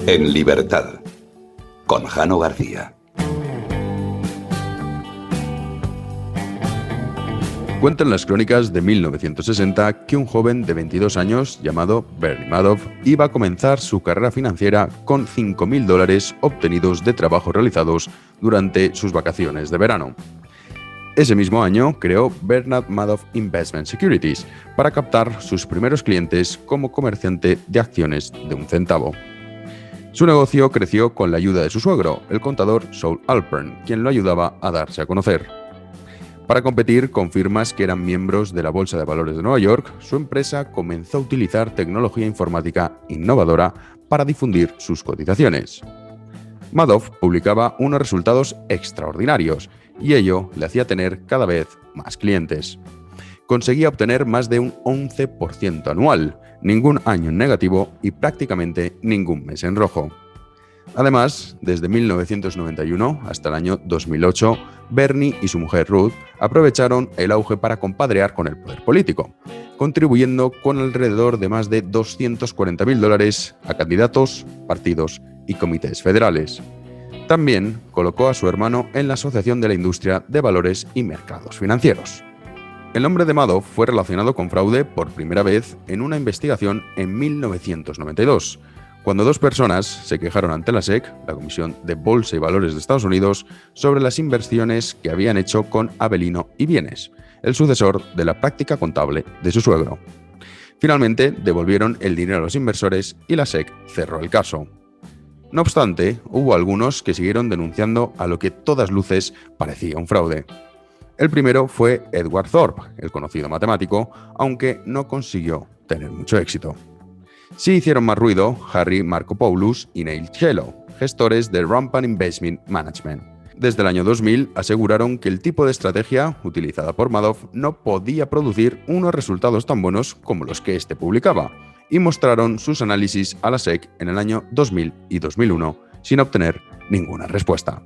En libertad, con Jano García. Cuentan las crónicas de 1960 que un joven de 22 años llamado Bernie Madoff iba a comenzar su carrera financiera con $5.000 obtenidos de trabajos realizados durante sus vacaciones de verano. Ese mismo año creó Bernard Madoff Investment Securities para captar sus primeros clientes como comerciante de acciones de 1 centavo. Su negocio creció con la ayuda de su suegro, el contador Saul Alpern, quien lo ayudaba a darse a conocer. Para competir con firmas que eran miembros de la Bolsa de Valores de Nueva York, su empresa comenzó a utilizar tecnología informática innovadora para difundir sus cotizaciones. Madoff publicaba unos resultados extraordinarios y ello le hacía tener cada vez más clientes. Conseguía obtener más de un 11% anual, ningún año en negativo y prácticamente ningún mes en rojo. Además, desde 1991 hasta el año 2008, Bernie y su mujer Ruth aprovecharon el auge para compadrear con el poder político, contribuyendo con alrededor de más de $240.000 a candidatos, partidos y comités federales. También colocó a su hermano en la Asociación de la Industria de Valores y Mercados Financieros. El nombre de Madoff fue relacionado con fraude por primera vez en una investigación en 1992, cuando 2 personas se quejaron ante la SEC, la Comisión de Bolsa y Valores de Estados Unidos, sobre las inversiones que habían hecho con Avelino y Bienes, el sucesor de la práctica contable de su suegro. Finalmente, devolvieron el dinero a los inversores y la SEC cerró el caso. No obstante, hubo algunos que siguieron denunciando a lo que a todas luces parecía un fraude. El primero fue Edward Thorp, el conocido matemático, aunque no consiguió tener mucho éxito. Sí hicieron más ruido Harry Markopoulou y Neil Cello, gestores de Rampant Investment Management. Desde el año 2000 aseguraron que el tipo de estrategia utilizada por Madoff no podía producir unos resultados tan buenos como los que éste publicaba, y mostraron sus análisis a la SEC en el año 2000 y 2001 sin obtener ninguna respuesta.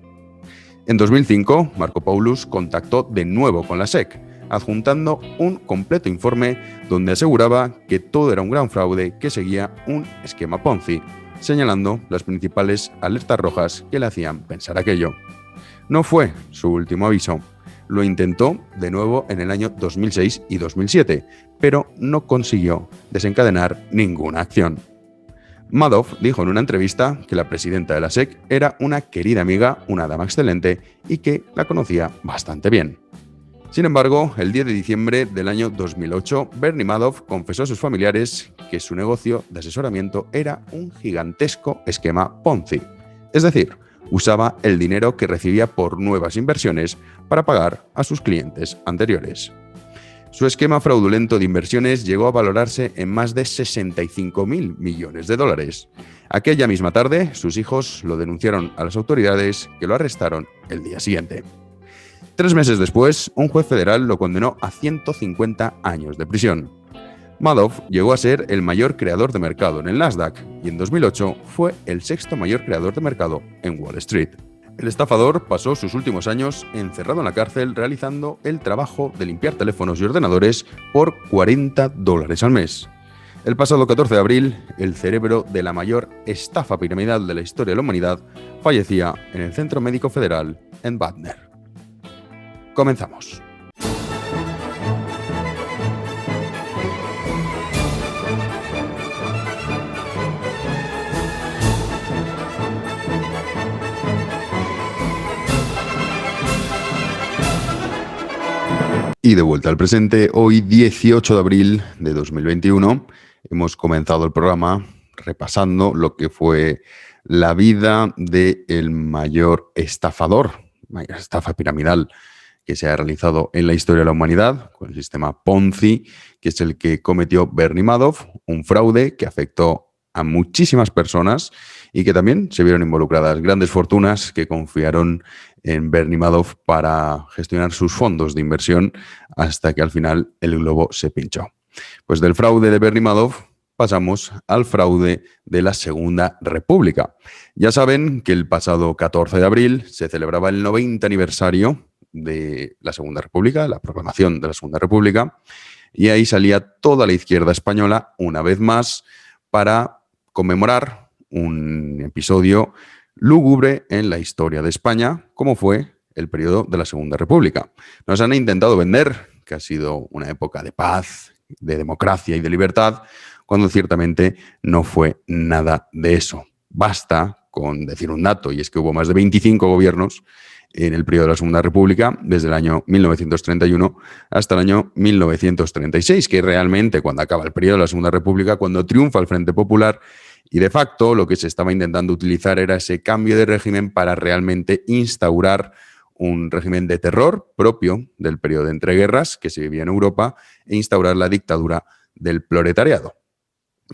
En 2005, Markopoulou contactó de nuevo con la SEC, adjuntando un completo informe donde aseguraba que todo era un gran fraude que seguía un esquema Ponzi, señalando las principales alertas rojas que le hacían pensar aquello. No fue su último aviso. Lo intentó de nuevo en el año 2006 y 2007, pero no consiguió desencadenar ninguna acción. Madoff dijo en una entrevista que la presidenta de la SEC era una querida amiga, una dama excelente y que la conocía bastante bien. Sin embargo, el 10 de diciembre del año 2008, Bernie Madoff confesó a sus familiares que su negocio de asesoramiento era un gigantesco esquema Ponzi, es decir, usaba el dinero que recibía por nuevas inversiones para pagar a sus clientes anteriores. Su esquema fraudulento de inversiones llegó a valorarse en más de $65.000 millones. Aquella misma tarde, sus hijos lo denunciaron a las autoridades, que lo arrestaron el día siguiente. 3 meses después, un juez federal lo condenó a 150 años de prisión. Madoff llegó a ser el mayor creador de mercado en el Nasdaq y en 2008 fue el 6º mayor creador de mercado en Wall Street. El estafador pasó sus últimos años encerrado en la cárcel realizando el trabajo de limpiar teléfonos y ordenadores por $40 al mes. El pasado 14 de abril, el cerebro de la mayor estafa piramidal de la historia de la humanidad fallecía en el Centro Médico Federal en Butner. Comenzamos. Y de vuelta al presente, hoy 18 de abril de 2021, hemos comenzado el programa repasando lo que fue la vida del mayor estafador, mayor estafa piramidal que se ha realizado en la historia de la humanidad, con el sistema Ponzi, que es el que cometió Bernie Madoff, un fraude que afectó a muchísimas personas y que también se vieron involucradas grandes fortunas que confiaron en Bernie Madoff para gestionar sus fondos de inversión hasta que al final el globo se pinchó. Pues del fraude de Bernie Madoff pasamos al fraude de la Segunda República. Ya saben que el pasado 14 de abril se celebraba el 90 aniversario de la Segunda República, la proclamación de la Segunda República, y ahí salía toda la izquierda española una vez más para conmemorar un episodio lúgubre en la historia de España, como fue el periodo de la Segunda República. Nos han intentado vender que ha sido una época de paz, de democracia y de libertad, cuando ciertamente no fue nada de eso. Basta con decir un dato, y es que hubo más de 25 gobiernos en el periodo de la Segunda República, desde el año 1931 hasta el año 1936, que realmente cuando acaba el periodo de la Segunda República, cuando triunfa el Frente Popular, y de facto lo que se estaba intentando utilizar era ese cambio de régimen para realmente instaurar un régimen de terror propio del periodo de entreguerras que se vivía en Europa e instaurar la dictadura del proletariado.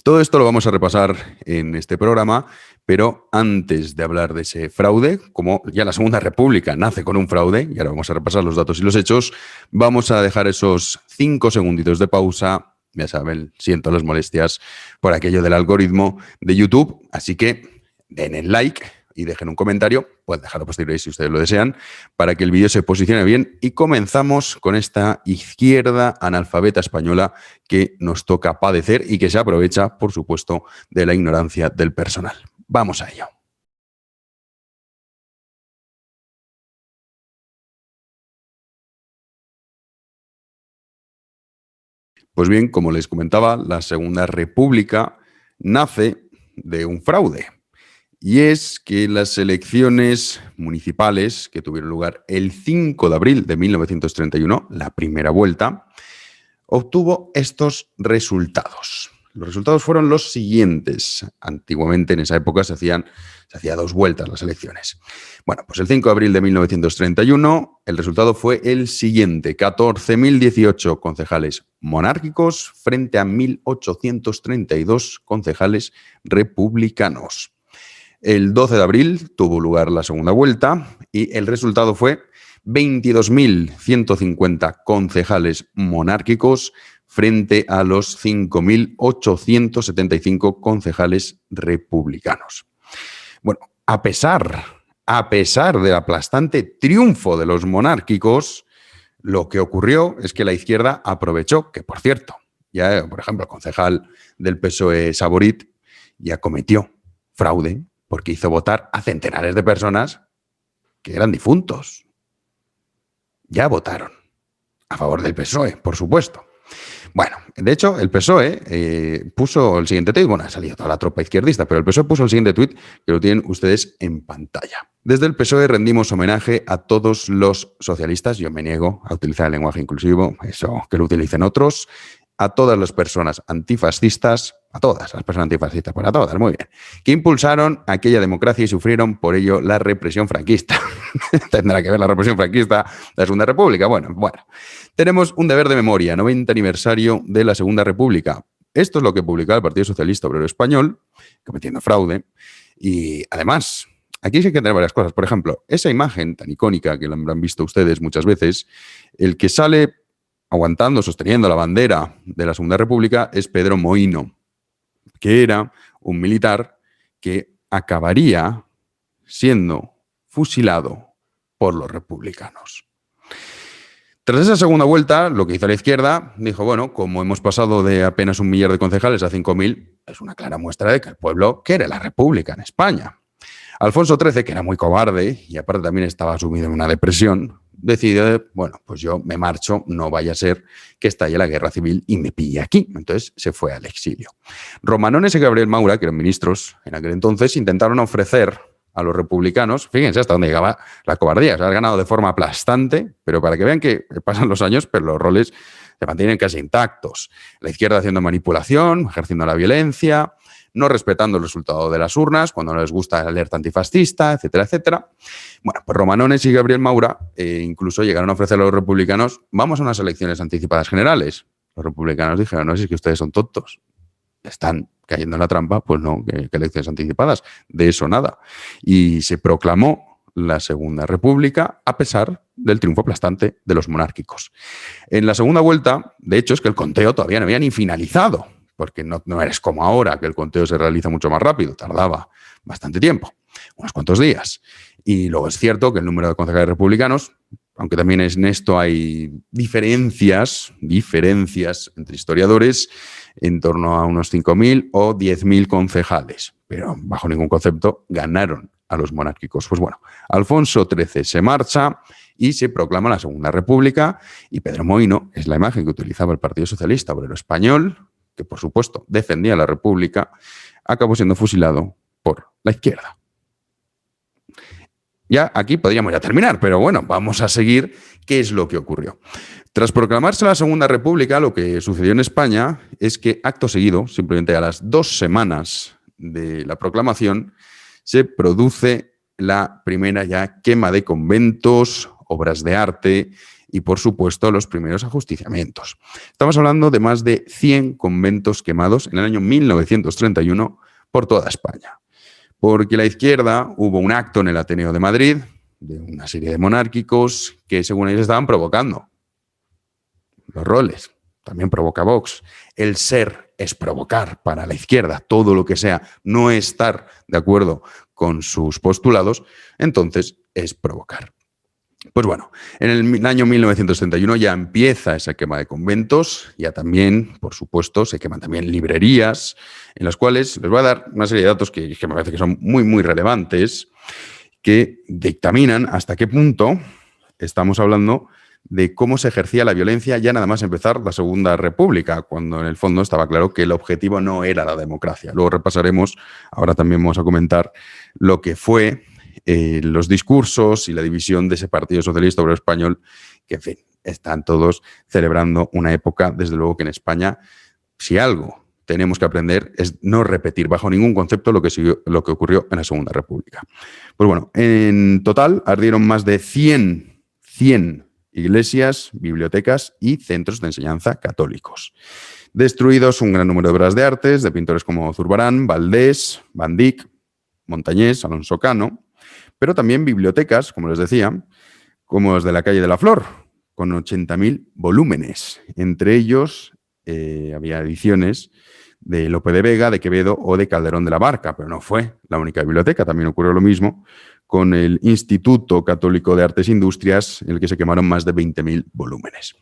Todo esto lo vamos a repasar en este programa, pero antes de hablar de ese fraude, como ya la Segunda República nace con un fraude, y ahora vamos a repasar los datos y los hechos, vamos a dejar esos 5 segunditos de pausa. Ya saben, siento las molestias por aquello del algoritmo de YouTube, así que den el like y dejen un comentario, pueden dejarlo posterior si ustedes lo desean, para que el vídeo se posicione bien. Y comenzamos con esta izquierda analfabeta española que nos toca padecer y que se aprovecha, por supuesto, de la ignorancia del personal. Vamos a ello. Pues bien, como les comentaba, la Segunda República nace de un fraude. Y es que las elecciones municipales que tuvieron lugar el 5 de abril de 1931, la primera vuelta, obtuvo estos resultados. Los resultados fueron los siguientes. Antiguamente, en esa época, se hacía 2 vueltas las elecciones. Bueno, pues el 5 de abril de 1931, el resultado fue el siguiente. 14.018 concejales monárquicos frente a 1.832 concejales republicanos. El 12 de abril tuvo lugar la segunda vuelta y el resultado fue 22.150 concejales monárquicos frente a los 5.875 concejales republicanos. Bueno, a pesar del aplastante triunfo de los monárquicos, lo que ocurrió es que la izquierda aprovechó, que por cierto, ya, por ejemplo, el concejal del PSOE Saborit ya cometió fraude porque hizo votar a centenares de personas que eran difuntos. Ya votaron a favor del PSOE, por supuesto. Bueno, de hecho, el PSOE puso el siguiente tuit. Bueno, ha salido toda la tropa izquierdista, pero el PSOE puso el siguiente tuit que lo tienen ustedes en pantalla. Desde el PSOE rendimos homenaje a todos los socialistas. Yo me niego a utilizar el lenguaje inclusivo, eso que lo utilicen otros. A todas las personas antifascistas, a todas las personas antifascistas, pues a todas, muy bien, que impulsaron aquella democracia y sufrieron por ello la represión franquista. Tendrá que ver la represión franquista de la Segunda República. Bueno, tenemos un deber de memoria, 90 aniversario de la Segunda República. Esto es lo que publicaba el Partido Socialista Obrero Español, cometiendo fraude. Y además, aquí sí hay que tener varias cosas. Por ejemplo, esa imagen tan icónica que la habrán visto ustedes muchas veces, el que sale aguantando, sosteniendo la bandera de la Segunda República es Pedro Moino, que era un militar que acabaría siendo fusilado por los republicanos. Tras esa segunda vuelta, lo que hizo la izquierda, dijo, bueno, como hemos pasado de apenas 1 millar de concejales a 5.000, es una clara muestra de que el pueblo quiere la República en España. Alfonso XIII, que era muy cobarde y aparte también estaba sumido en una depresión, decide, bueno, pues yo me marcho, no vaya a ser que estalle la guerra civil y me pille aquí. Entonces se fue al exilio. Romanones y Gabriel Maura, que eran ministros en aquel entonces, intentaron ofrecer a los republicanos, fíjense hasta dónde llegaba la cobardía, o sea, han ganado de forma aplastante, pero para que vean que pasan los años, pero los roles se mantienen casi intactos. La izquierda haciendo manipulación, ejerciendo la violencia, no respetando el resultado de las urnas, cuando no les gusta la alerta antifascista, etcétera, etcétera. Bueno, pues Romanones y Gabriel Maura incluso llegaron a ofrecer a los republicanos, vamos a unas elecciones anticipadas generales. Los republicanos dijeron, no, si es que ustedes son tontos, están cayendo en la trampa, pues no, que elecciones anticipadas, de eso nada. Y se proclamó la Segunda República a pesar del triunfo aplastante de los monárquicos. En la segunda vuelta, de hecho, es que el conteo todavía no había ni finalizado, porque no eres como ahora, que el conteo se realiza mucho más rápido, tardaba bastante tiempo, unos cuantos días. Y luego es cierto que el número de concejales republicanos, aunque también en esto hay diferencias entre historiadores, en torno a unos 5.000 o 10.000 concejales, pero bajo ningún concepto ganaron a los monárquicos. Pues bueno, Alfonso XIII se marcha y se proclama la Segunda República, y Pedro Moino es la imagen que utilizaba el Partido Socialista Obrero Español, que por supuesto defendía la República, acabó siendo fusilado por la izquierda. Ya aquí podríamos ya terminar, pero bueno, vamos a seguir qué es lo que ocurrió. Tras proclamarse la Segunda República, lo que sucedió en España es que acto seguido, simplemente a las 2 semanas de la proclamación, se produce la primera ya quema de conventos, obras de arte y, por supuesto, los primeros ajusticiamientos. Estamos hablando de más de 100 conventos quemados en el año 1931 por toda España. Porque la izquierda hubo un acto en el Ateneo de Madrid de una serie de monárquicos que, según ellos, estaban provocando. Los roles también provoca Vox. El ser es provocar para la izquierda, todo lo que sea no estar de acuerdo con sus postulados, entonces es provocar. Pues bueno, en el año 1931 ya empieza esa quema de conventos, ya también, por supuesto, se queman también librerías, en las cuales les voy a dar una serie de datos que me parece que son muy, muy relevantes, que dictaminan hasta qué punto estamos hablando de cómo se ejercía la violencia ya nada más empezar la Segunda República, cuando en el fondo estaba claro que el objetivo no era la democracia. Luego repasaremos, ahora también vamos a comentar lo que fue los discursos y la división de ese Partido Socialista Obrero Español, que en fin, están todos celebrando una época, desde luego que en España, si algo tenemos que aprender es no repetir bajo ningún concepto lo que ocurrió en la Segunda República. Pues bueno, en total ardieron más de 100 iglesias, bibliotecas y centros de enseñanza católicos. Destruidos un gran número de obras de artes de pintores como Zurbarán, Valdés, Van Dyck, Montañés, Alonso Cano, pero también bibliotecas, como les decía, como las de la calle de la Flor, con 80.000 volúmenes. Entre ellos había ediciones de Lope de Vega, de Quevedo o de Calderón de la Barca, pero no fue la única biblioteca. También ocurrió lo mismo con el Instituto Católico de Artes e Industrias, en el que se quemaron más de 20.000 volúmenes.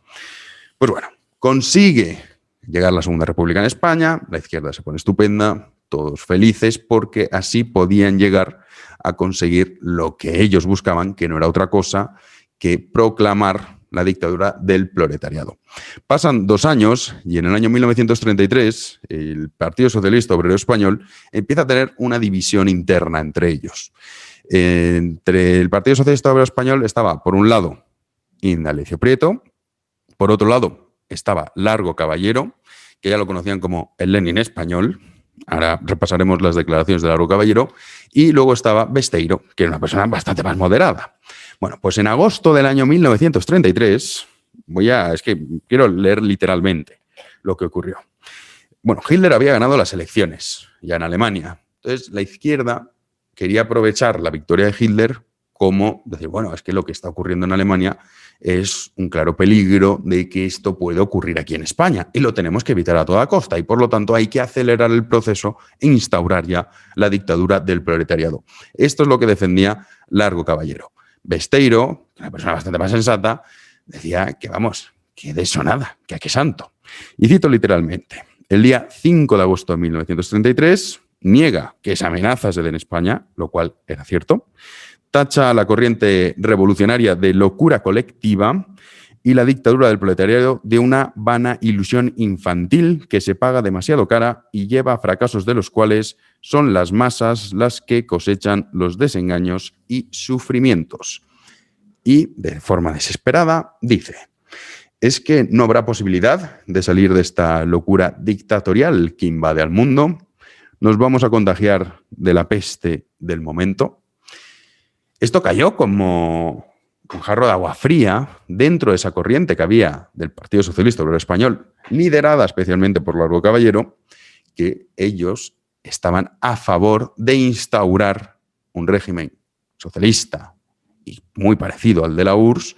Pues bueno, consigue llegar la Segunda República en España, la izquierda se pone estupenda, todos felices, porque así podían llegar a conseguir lo que ellos buscaban, que no era otra cosa que proclamar la dictadura del proletariado. Pasan 2 años y en el año 1933 el Partido Socialista Obrero Español empieza a tener una división interna entre ellos. Entre el Partido Socialista Obrero Español estaba, por un lado, Indalecio Prieto, por otro lado estaba Largo Caballero, que ya lo conocían como el Lenin español. Ahora repasaremos las declaraciones de Largo Caballero. Y luego estaba Besteiro, que era una persona bastante más moderada. Bueno, pues en agosto del año 1933, es que quiero leer literalmente lo que ocurrió. Bueno, Hitler había ganado las elecciones ya en Alemania. Entonces, la izquierda quería aprovechar la victoria de Hitler como decir, bueno, es que lo que está ocurriendo en Alemania es un claro peligro de que esto puede ocurrir aquí en España y lo tenemos que evitar a toda costa y por lo tanto hay que acelerar el proceso e instaurar ya la dictadura del proletariado. Esto es lo que defendía Largo Caballero. Besteiro, una persona bastante más sensata, decía que vamos, que de eso nada, que a qué santo. Y cito literalmente, el día 5 de agosto de 1933 niega que esa amenaza se dé en España, lo cual era cierto, tacha a la corriente revolucionaria de locura colectiva y la dictadura del proletariado de una vana ilusión infantil que se paga demasiado cara y lleva a fracasos de los cuales son las masas las que cosechan los desengaños y sufrimientos. Y, de forma desesperada, dice, es que no habrá posibilidad de salir de esta locura dictatorial que invade al mundo. Nos vamos a contagiar de la peste del momento. Esto cayó como un jarro de agua fría dentro de esa corriente que había del Partido Socialista Obrero Español, liderada especialmente por Largo Caballero, que ellos estaban a favor de instaurar un régimen socialista y muy parecido al de la URSS,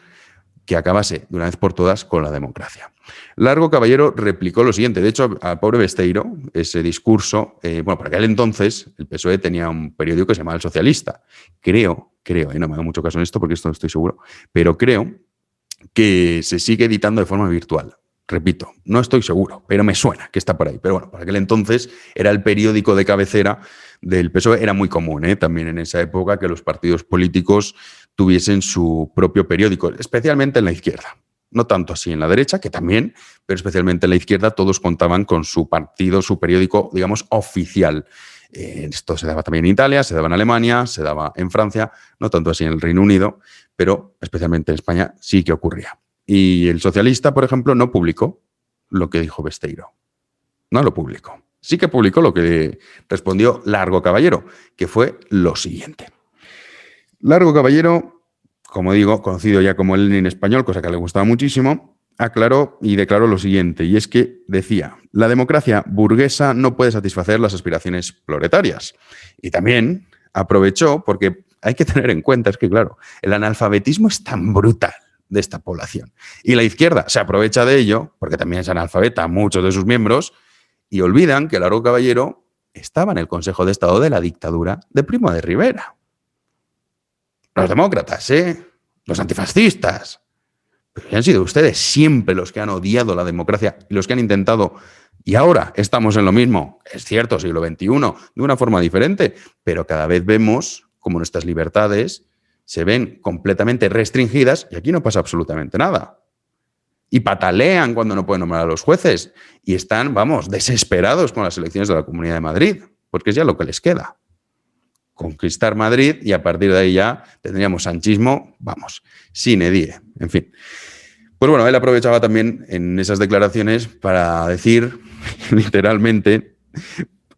que acabase de una vez por todas con la democracia. Largo Caballero replicó lo siguiente. De hecho, al pobre Besteiro, ese discurso, por aquel entonces el PSOE tenía un periódico que se llamaba El Socialista. Creo, no me hago mucho caso en esto porque esto no estoy seguro, pero creo que se sigue editando de forma virtual. Repito, no estoy seguro, pero me suena que está por ahí. Pero bueno, por aquel entonces era el periódico de cabecera del PSOE. Era muy común, también en esa época, que los partidos políticos tuviesen su propio periódico, especialmente en la izquierda. No tanto así en la derecha, que también, pero especialmente en la izquierda todos contaban con su partido, su periódico, digamos, oficial. Esto se daba también en Italia, se daba en Alemania, se daba en Francia, no tanto así en el Reino Unido, pero especialmente en España sí que ocurría. Y el socialista, por ejemplo, no publicó lo que dijo Besteiro. No lo publicó. Sí que publicó lo que respondió Largo Caballero, que fue lo siguiente. Largo Caballero, como digo, conocido ya como el Lenin español, cosa que le gustaba muchísimo, aclaró y declaró lo siguiente, y es que decía: la democracia burguesa no puede satisfacer las aspiraciones proletarias. Y también aprovechó, porque hay que tener en cuenta, es que claro, el analfabetismo es tan brutal de esta población. Y la izquierda se aprovecha de ello, porque también es analfabeta muchos de sus miembros, y olvidan que Largo Caballero estaba en el Consejo de Estado de la dictadura de Primo de Rivera. Los demócratas, los antifascistas. Pero han sido ustedes siempre los que han odiado la democracia y los que han intentado, y ahora estamos en lo mismo, es cierto, siglo XXI, de una forma diferente, pero cada vez vemos como nuestras libertades se ven completamente restringidas y aquí no pasa absolutamente nada. Y patalean cuando no pueden nombrar a los jueces y están, vamos, desesperados con las elecciones de la Comunidad de Madrid, porque es ya lo que les queda. Conquistar Madrid y a partir de ahí ya tendríamos sanchismo, vamos, sine die, en fin. Pues bueno, él aprovechaba también en esas declaraciones para decir, literalmente,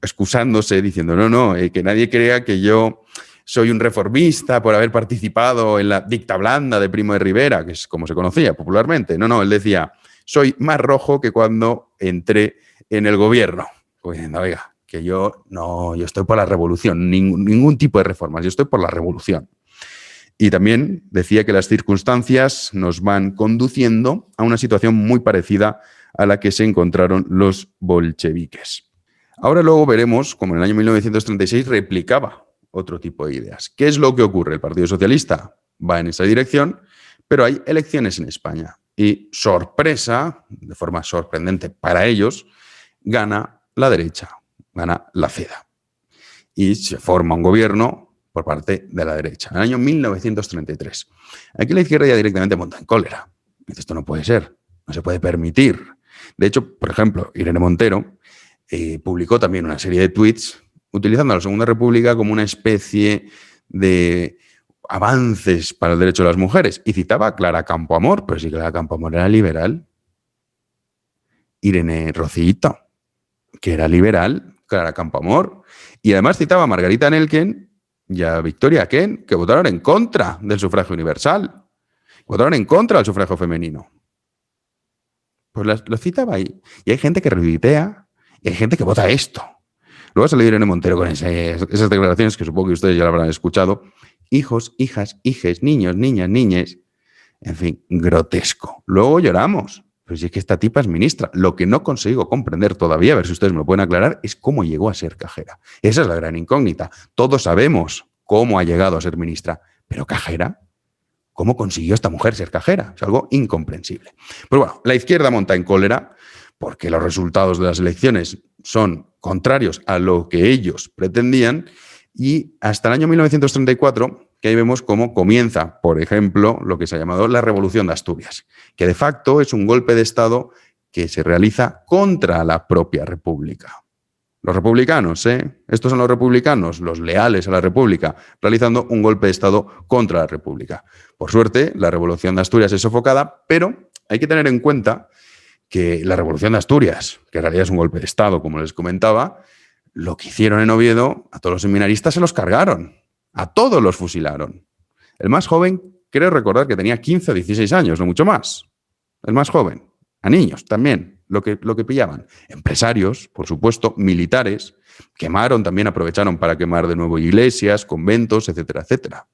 excusándose, diciendo, no, que nadie crea que yo soy un reformista por haber participado en la dicta blanda de Primo de Rivera, que es como se conocía popularmente. No, él decía, soy más rojo que cuando entré en el gobierno. Pues oiga, que yo estoy por la revolución, ningún tipo de reformas, yo estoy por la revolución. Y también decía que las circunstancias nos van conduciendo a una situación muy parecida a la que se encontraron los bolcheviques. Ahora luego veremos cómo en el año 1936 replicaba otro tipo de ideas. ¿Qué es lo que ocurre? El Partido Socialista va en esa dirección, pero hay elecciones en España. Y sorpresa, de forma sorprendente para ellos, gana la derecha, gana la CEDA. Y se forma un gobierno por parte de la derecha, en el año 1933. Aquí la izquierda ya directamente monta en cólera. Dice, esto no puede ser, no se puede permitir. De hecho, por ejemplo, Irene Montero publicó también una serie de tweets utilizando a la Segunda República como una especie de avances para el derecho de las mujeres. Y citaba a Clara Campoamor, pero si Clara Campoamor era liberal. Irene Rocito, que era liberal, Clara Campoamor. Y además citaba a Margarita Nelken y a Victoria Kent, que votaron en contra del sufragio universal. Votaron en contra del sufragio femenino. Pues lo citaba ahí. Y hay gente que retuitea y hay gente que vota esto. Luego ha salido Irene Montero con esas declaraciones que supongo que ustedes ya lo habrán escuchado. Hijos, hijas, hijes, niños, niñas, niñes. En fin, grotesco. Luego lloramos. Pero si es que esta tipa es ministra. Lo que no consigo comprender todavía, a ver si ustedes me lo pueden aclarar, es cómo llegó a ser cajera. Esa es la gran incógnita. Todos sabemos cómo ha llegado a ser ministra. Pero cajera, ¿cómo consiguió esta mujer ser cajera? Es algo incomprensible. Pues bueno, la izquierda monta en cólera porque los resultados de las elecciones son contrarios a lo que ellos pretendían y hasta el año 1934, que ahí vemos cómo comienza, por ejemplo, lo que se ha llamado la Revolución de Asturias, que de facto es un golpe de Estado que se realiza contra la propia República. Los republicanos, estos son los republicanos, los leales a la República, realizando un golpe de Estado contra la República. Por suerte, la Revolución de Asturias es sofocada, pero hay que tener en cuenta que la Revolución de Asturias, que en realidad es un golpe de Estado, como les comentaba, lo que hicieron en Oviedo, a todos los seminaristas se los cargaron, a todos los fusilaron. El más joven, creo recordar que tenía 15 o 16 años, no mucho más. El más joven, a niños también, lo que pillaban. Empresarios, por supuesto, militares, quemaron, también aprovecharon para quemar de nuevo iglesias, conventos, etcétera, etcétera.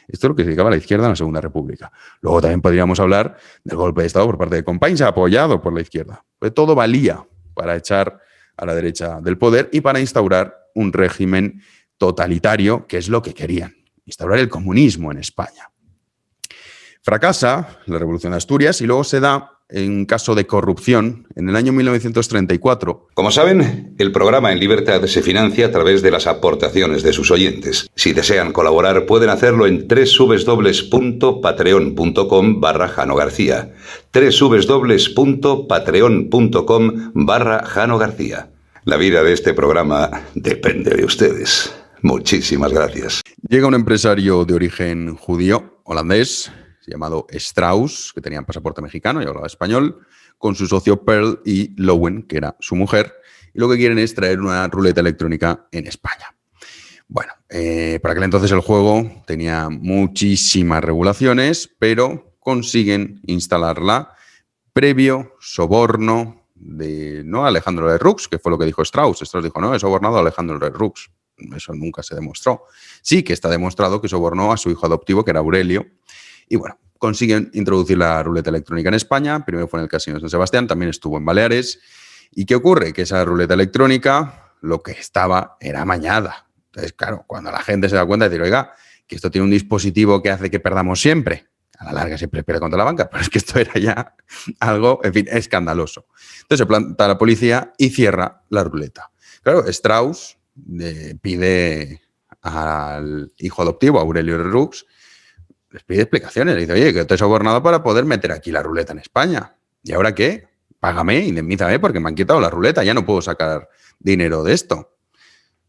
Esto es lo que se dedicaba a la izquierda en la Segunda República. Luego también podríamos hablar del golpe de Estado por parte de Companys, apoyado por la izquierda. Pues todo valía para echar a la derecha del poder y para instaurar un régimen totalitario, que es lo que querían, instaurar el comunismo en España. Fracasa la Revolución de Asturias y luego se da en caso de corrupción en el año 1934. Como saben, el programa En Libertad se financia a través de las aportaciones de sus oyentes. Si desean colaborar, pueden hacerlo en www.patreon.com/Jano García. www.patreon.com/Jano García. La vida de este programa depende de ustedes. Muchísimas gracias. Llega un empresario de origen judío, holandés, llamado Strauss, que tenía pasaporte mexicano y hablaba español, con su socio Pearl y Lowen, que era su mujer, y lo que quieren es traer una ruleta electrónica en España. Bueno, para aquel entonces el juego tenía muchísimas regulaciones, pero consiguen instalarla previo soborno de no Alejandro Lerroux, que fue lo que dijo Strauss. Strauss dijo, no, he sobornado a Alejandro Lerroux. Eso nunca se demostró. Sí que está demostrado que sobornó a su hijo adoptivo, que era Aurelio. Y bueno, consiguen introducir la ruleta electrónica en España. Primero fue en el Casino de San Sebastián, también estuvo en Baleares. ¿Y qué ocurre? Que esa ruleta electrónica lo que estaba era amañada. Entonces, claro, cuando la gente se da cuenta de decir, oiga, que esto tiene un dispositivo que hace que perdamos siempre. A la larga siempre pierde contra la banca, pero es que esto era ya algo, en fin, escandaloso. Entonces se planta la policía y cierra la ruleta. Claro, Strauss pide al hijo adoptivo, Aurelio Lerroux, les pide explicaciones. Le dice, oye, que te he sobornado para poder meter aquí la ruleta en España. ¿Y ahora qué? Págame, indemnízame, porque me han quitado la ruleta. Ya no puedo sacar dinero de esto.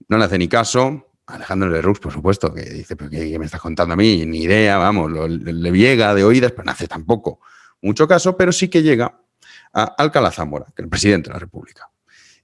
No le hace ni caso. Alejandro Lerroux, por supuesto, que dice, pero ¿qué me estás contando a mí? Ni idea, vamos, le llega de oídas, pero no hace tampoco mucho caso, pero sí que llega a Alcalá Zamora, que es el presidente de la República.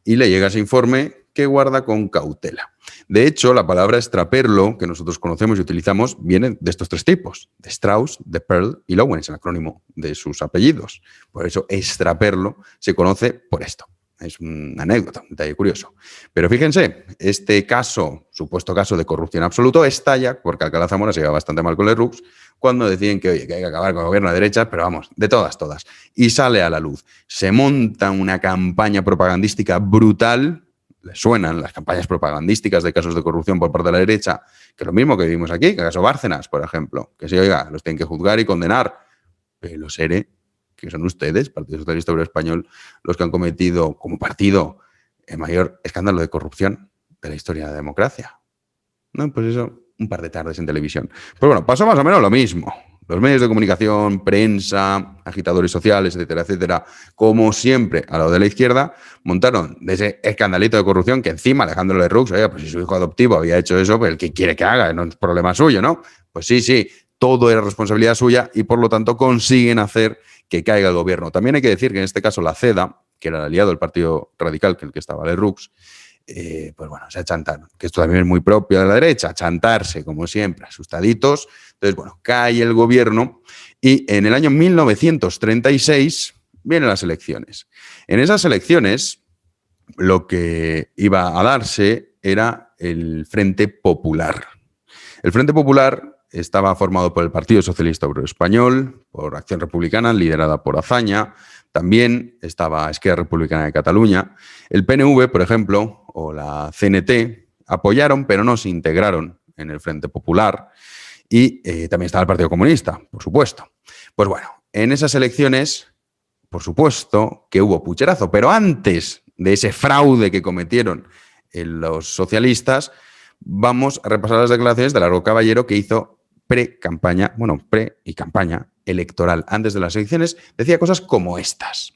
Y le llega ese informe que guarda con cautela. De hecho, la palabra extraperlo, que nosotros conocemos y utilizamos, viene de estos tres tipos, de Strauss, de Pearl y Lowen, es el acrónimo de sus apellidos. Por eso, extraperlo se conoce por esto. Es una anécdota, un detalle curioso. Pero fíjense, este caso, supuesto caso de corrupción absoluto, estalla, porque Alcalá Zamora se lleva bastante mal con Lerroux, cuando deciden que, oye, que hay que acabar con el gobierno de derechas, pero vamos, de todas. Y sale a la luz. Se monta una campaña propagandística brutal. Le suenan las campañas propagandísticas de casos de corrupción por parte de la derecha, que es lo mismo que vivimos aquí, que el caso Bárcenas, por ejemplo, que sí, oiga, los tienen que juzgar y condenar, pero los ERE, que son ustedes, Partido Socialista Obrero Español, los que han cometido como partido el mayor escándalo de corrupción de la historia de la democracia. No, pues eso, un par de tardes en televisión. Pues bueno, pasó más o menos lo mismo. Los medios de comunicación, prensa, agitadores sociales, etcétera, etcétera, como siempre, a lo de la izquierda, montaron de ese escandalito de corrupción que encima Alejandro Lerroux, oye, pues si su hijo adoptivo había hecho eso, pues el que quiere que haga, no es problema suyo, ¿no? Pues sí, todo era responsabilidad suya y por lo tanto consiguen hacer que caiga el gobierno. También hay que decir que en este caso la CEDA, que era el aliado del Partido Radical, que el que estaba Lerroux, pues bueno, se achantaron, que esto también es muy propio de la derecha, achantarse, como siempre, asustaditos. Entonces, bueno, cae el gobierno y en el año 1936 vienen las elecciones. En esas elecciones, lo que iba a darse era el Frente Popular. El Frente Popular estaba formado por el Partido Socialista Obrero Español, por Acción Republicana, liderada por Azaña. También estaba Esquerra Republicana de Cataluña. El PNV, por ejemplo, o la CNT, apoyaron, pero no se integraron en el Frente Popular. Y también estaba el Partido Comunista, por supuesto. Pues bueno, en esas elecciones, por supuesto que hubo pucherazo, pero antes de ese fraude que cometieron los socialistas, vamos a repasar las declaraciones de Largo Caballero, que hizo pre-campaña electoral. Antes de las elecciones decía cosas como estas.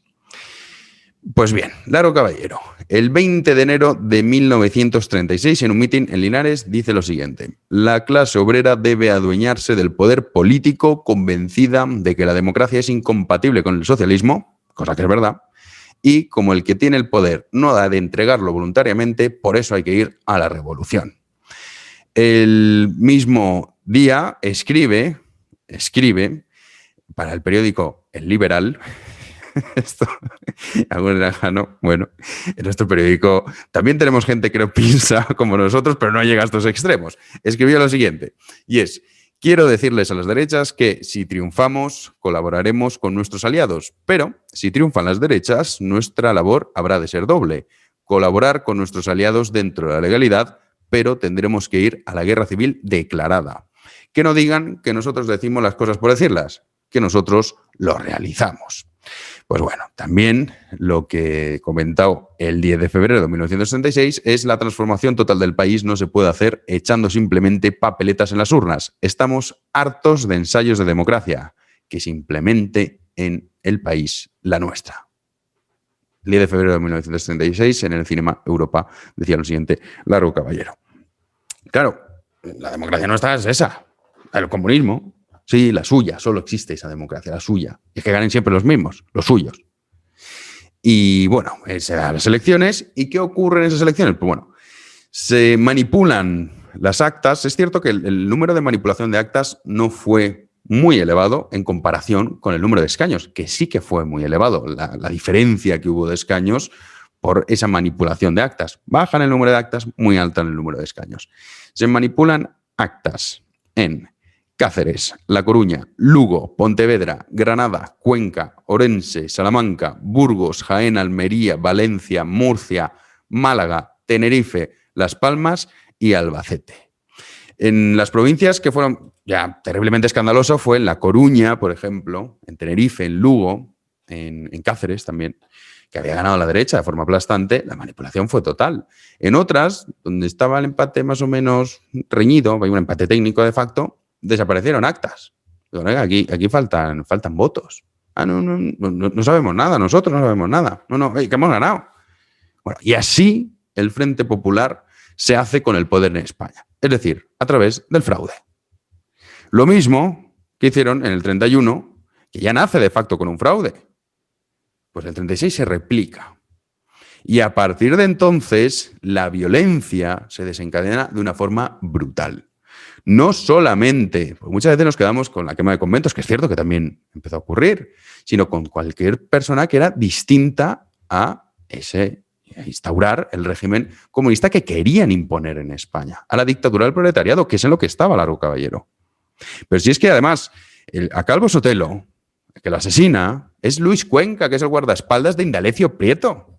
Pues bien, Largo Caballero, el 20 de enero de 1936, en un mitin en Linares, dice lo siguiente: la clase obrera debe adueñarse del poder político, convencida de que la democracia es incompatible con el socialismo, cosa que es verdad, y como el que tiene el poder no ha de entregarlo voluntariamente, por eso hay que ir a la revolución. El mismo día escribe para el periódico El Liberal. Esto, bueno, en nuestro periódico también tenemos gente que no piensa como nosotros, pero no llega a estos extremos. Escribió lo siguiente, y es: quiero decirles a las derechas que si triunfamos, colaboraremos con nuestros aliados, pero si triunfan las derechas, nuestra labor habrá de ser doble: colaborar con nuestros aliados dentro de la legalidad, pero tendremos que ir a la guerra civil declarada. Que no digan que nosotros decimos las cosas por decirlas, que nosotros lo realizamos. Pues bueno, también lo que he comentado el 10 de febrero de 1966 es la transformación total del país no se puede hacer echando simplemente papeletas en las urnas. Estamos hartos de ensayos de democracia, que se implemente en el país la nuestra. El 10 de febrero de 1966 en el Cinema Europa decía lo siguiente Largo Caballero. Claro, la democracia nuestra es esa, el comunismo. Sí, la suya, solo existe esa democracia, la suya. Y es que ganen siempre los mismos, los suyos. Y bueno, se dan las elecciones. ¿Y qué ocurre en esas elecciones? Pues bueno, se manipulan las actas. Es cierto que el número de manipulación de actas no fue muy elevado en comparación con el número de escaños, que sí que fue muy elevado. La diferencia que hubo de escaños por esa manipulación de actas. Baja en el número de actas, muy alta en el número de escaños. Se manipulan actas en Cáceres, La Coruña, Lugo, Pontevedra, Granada, Cuenca, Orense, Salamanca, Burgos, Jaén, Almería, Valencia, Murcia, Málaga, Tenerife, Las Palmas y Albacete. En las provincias que fueron ya terriblemente escandalosas fue en La Coruña, por ejemplo, en Tenerife, en Lugo, en Cáceres también, que había ganado la derecha de forma aplastante, la manipulación fue total. En otras, donde estaba el empate más o menos reñido, hay un empate técnico de facto, desaparecieron actas. Aquí faltan votos. No sabemos nada, nosotros no sabemos nada. Que hemos ganado. Bueno, y así el Frente Popular se hace con el poder en España. Es decir, a través del fraude. Lo mismo que hicieron en el 31, que ya nace de facto con un fraude. Pues el 36 se replica. Y a partir de entonces, la violencia se desencadena de una forma brutal. No solamente, pues muchas veces nos quedamos con la quema de conventos, que es cierto que también empezó a ocurrir, sino con cualquier persona que era distinta a instaurar el régimen comunista que querían imponer en España, a la dictadura del proletariado, que es en lo que estaba Largo Caballero. Pero si es que además, a Calvo Sotelo, que lo asesina, es Luis Cuenca, que es el guardaespaldas de Indalecio Prieto,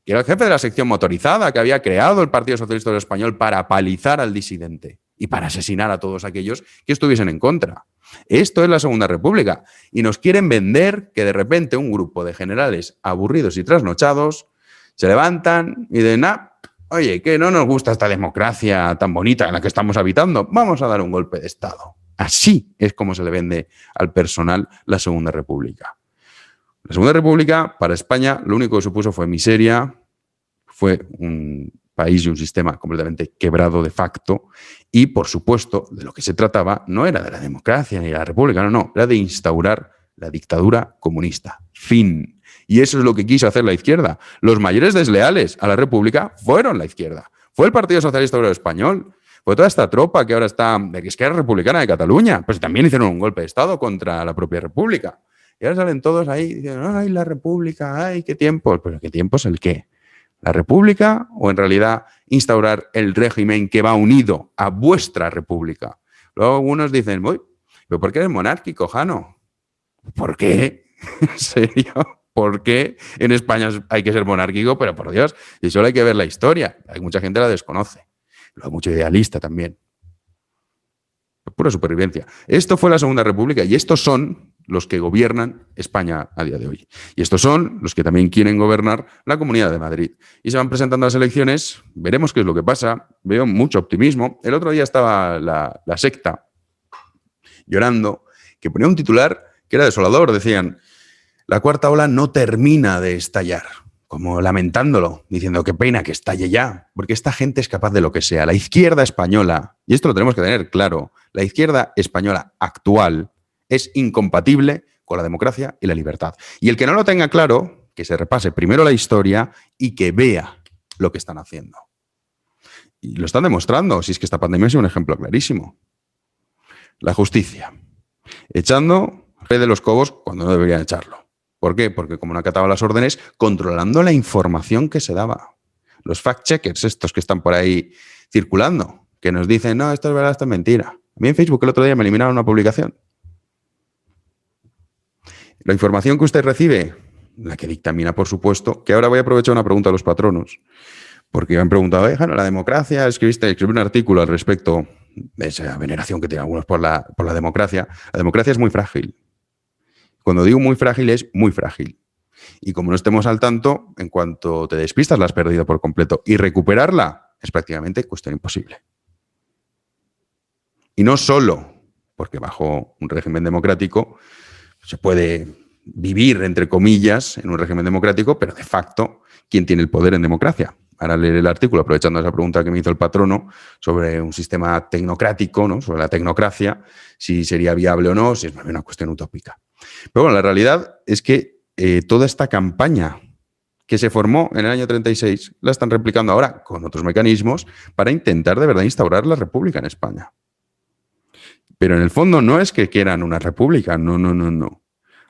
que era el jefe de la sección motorizada que había creado el Partido Socialista Español para palizar al disidente y para asesinar a todos aquellos que estuviesen en contra. Esto es la Segunda República. Y nos quieren vender que de repente un grupo de generales aburridos y trasnochados se levantan y dicen, oye, que no nos gusta esta democracia tan bonita en la que estamos habitando, vamos a dar un golpe de Estado. Así es como se le vende al personal la Segunda República. La Segunda República, para España, lo único que supuso fue miseria, fue un país y un sistema completamente quebrado de facto y, por supuesto, de lo que se trataba no era de la democracia ni de la república, no, era de instaurar la dictadura comunista. Fin. Y eso es lo que quiso hacer la izquierda. Los mayores desleales a la república fueron la izquierda. Fue el Partido Socialista Obrero Español, fue toda esta tropa que ahora está de Izquierda Republicana de Cataluña, pues también hicieron un golpe de Estado contra la propia república. Y ahora salen todos ahí diciendo, ay, la república, ay, qué tiempos. ¿Pero qué tiempos el qué? ¿La república o en realidad instaurar el régimen que va unido a vuestra república? Luego algunos dicen, uy, ¿pero por qué eres monárquico, Jano? ¿Por qué? ¿En serio? ¿Por qué en España hay que ser monárquico? Pero por Dios, y solo hay que ver la historia. Hay mucha gente que la desconoce. Luego mucho idealista también. Pura supervivencia. Esto fue la Segunda República y estos son los que gobiernan España a día de hoy. Y estos son los que también quieren gobernar la Comunidad de Madrid. Y se van presentando las elecciones, veremos qué es lo que pasa. Veo mucho optimismo. El otro día estaba la secta llorando, que ponía un titular que era desolador. Decían, la cuarta ola no termina de estallar. Como lamentándolo, diciendo qué pena que estalle ya, porque esta gente es capaz de lo que sea. La izquierda española, y esto lo tenemos que tener claro, la izquierda española actual es incompatible con la democracia y la libertad. Y el que no lo tenga claro, que se repase primero la historia y que vea lo que están haciendo. Y lo están demostrando, si es que esta pandemia es un ejemplo clarísimo. La justicia, echando al rey de los cobos cuando no deberían echarlo. ¿Por qué? Porque como no acataba las órdenes, controlando la información que se daba. Los fact-checkers estos que están por ahí circulando, que nos dicen, no, esto es verdad, esto es mentira. A mí en Facebook el otro día me eliminaron una publicación. La información que usted recibe, la que dictamina, por supuesto, que ahora voy a aprovechar una pregunta a los patronos, porque me han preguntado, la democracia, escribí un artículo al respecto de esa veneración que tienen algunos por la democracia. La democracia es muy frágil. Cuando digo muy frágil, es muy frágil. Y como no estemos al tanto, en cuanto te despistas, la has perdido por completo. Y recuperarla es prácticamente cuestión imposible. Y no solo porque bajo un régimen democrático se puede vivir, entre comillas, en un régimen democrático, pero de facto, ¿quién tiene el poder en democracia? Ahora leeré el artículo, aprovechando esa pregunta que me hizo el patrono sobre un sistema tecnocrático, ¿no? Sobre la tecnocracia, si sería viable o no, si es más bien una cuestión utópica. Pero bueno, la realidad es que toda esta campaña que se formó en el año 36 la están replicando ahora con otros mecanismos para intentar de verdad instaurar la república en España. Pero en el fondo no es que quieran una república, no.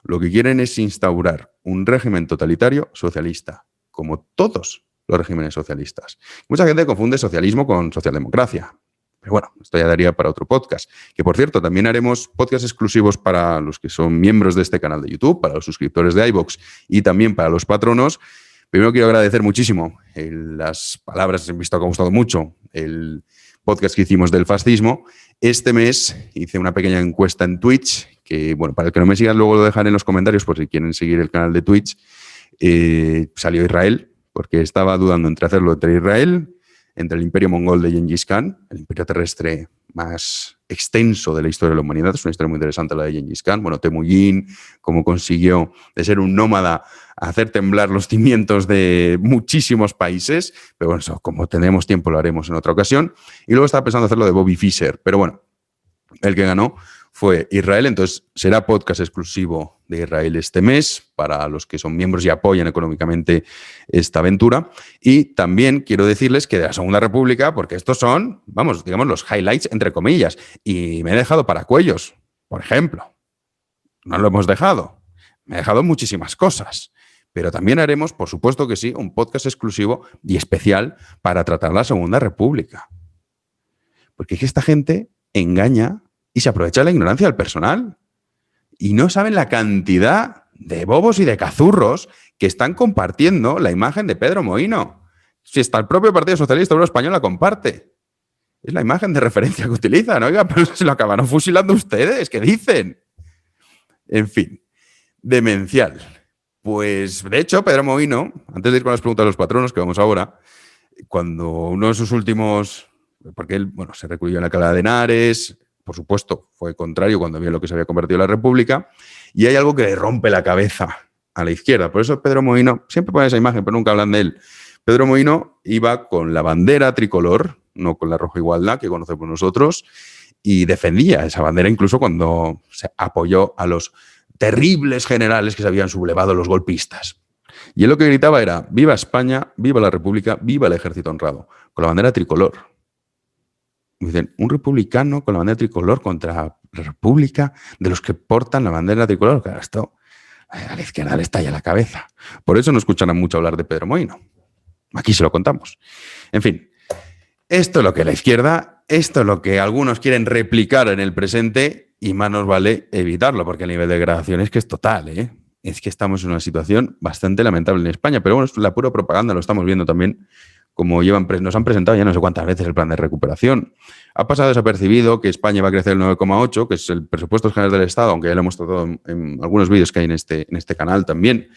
Lo que quieren es instaurar un régimen totalitario socialista, como todos los regímenes socialistas. Mucha gente confunde socialismo con socialdemocracia. Pero bueno, esto ya daría para otro podcast. Que por cierto, también haremos podcasts exclusivos para los que son miembros de este canal de YouTube, para los suscriptores de iVoox y también para los patronos. Primero quiero agradecer muchísimo las palabras, he visto que ha gustado mucho el podcast que hicimos del fascismo. Este mes hice una pequeña encuesta en Twitch, que bueno, para el que no me sigan luego lo dejaré en los comentarios por si quieren seguir el canal de Twitch. Salió Israel, porque estaba dudando entre hacerlo entre Israel, entre el imperio mongol de Gengis Khan, el imperio terrestre más extenso de la historia de la humanidad. Es una historia muy interesante la de Gengis Khan. Bueno, Temujin, cómo consiguió de ser un nómada hacer temblar los cimientos de muchísimos países. Pero bueno, eso, como tendremos tiempo, lo haremos en otra ocasión. Y luego estaba pensando hacerlo de Bobby Fischer. Pero bueno, el que ganó fue Israel, entonces será podcast exclusivo de Israel este mes para los que son miembros y apoyan económicamente esta aventura. Y también quiero decirles que de la Segunda República, porque estos son, vamos, digamos, los highlights, entre comillas, y me he dejado Paracuellos, por ejemplo. No lo hemos dejado. Me he dejado muchísimas cosas. Pero también haremos, por supuesto que sí, un podcast exclusivo y especial para tratar la Segunda República. Porque es que esta gente engaña y se aprovecha de la ignorancia del personal. Y no saben la cantidad de bobos y de cazurros que están compartiendo la imagen de Pedro Mohino. Si hasta el propio Partido Socialista Obrero Español la comparte. Es la imagen de referencia que utilizan. Oiga, pero se lo acabaron fusilando ustedes. ¿Qué dicen? En fin, demencial. Pues, de hecho, Pedro Mohino, antes de ir con las preguntas de los patronos, que vamos ahora, cuando uno de sus últimos... Porque él, bueno, se recluyó en la Alcalá de Henares, por supuesto, fue contrario cuando vio lo que se había convertido en la República, y hay algo que le rompe la cabeza a la izquierda. Por eso Pedro Mohino, siempre pone esa imagen, pero nunca hablan de él. Pedro Mohino iba con la bandera tricolor, no con la roja igualdad que conocemos nosotros, y defendía esa bandera incluso cuando se apoyó a los terribles generales que se habían sublevado los golpistas. Y él lo que gritaba era: ¡viva España, viva la República, viva el ejército honrado! Con la bandera tricolor. Dicen, un republicano con la bandera tricolor contra la República de los que portan la bandera tricolor. Claro, esto a la izquierda le estalla la cabeza. Por eso no escucharán mucho hablar de Pedro Mohino. Aquí se lo contamos. En fin, esto es lo que la izquierda, esto es lo que algunos quieren replicar en el presente y más nos vale evitarlo, porque el nivel de degradación es que es total, ¿eh? Es que estamos en una situación bastante lamentable en España, pero bueno, es la pura propaganda, lo estamos viendo también. Como nos han presentado ya no sé cuántas veces el plan de recuperación. Ha pasado desapercibido que España va a crecer el 9,8, que es el presupuesto general del Estado, aunque ya lo hemos tratado en algunos vídeos que hay en este canal también.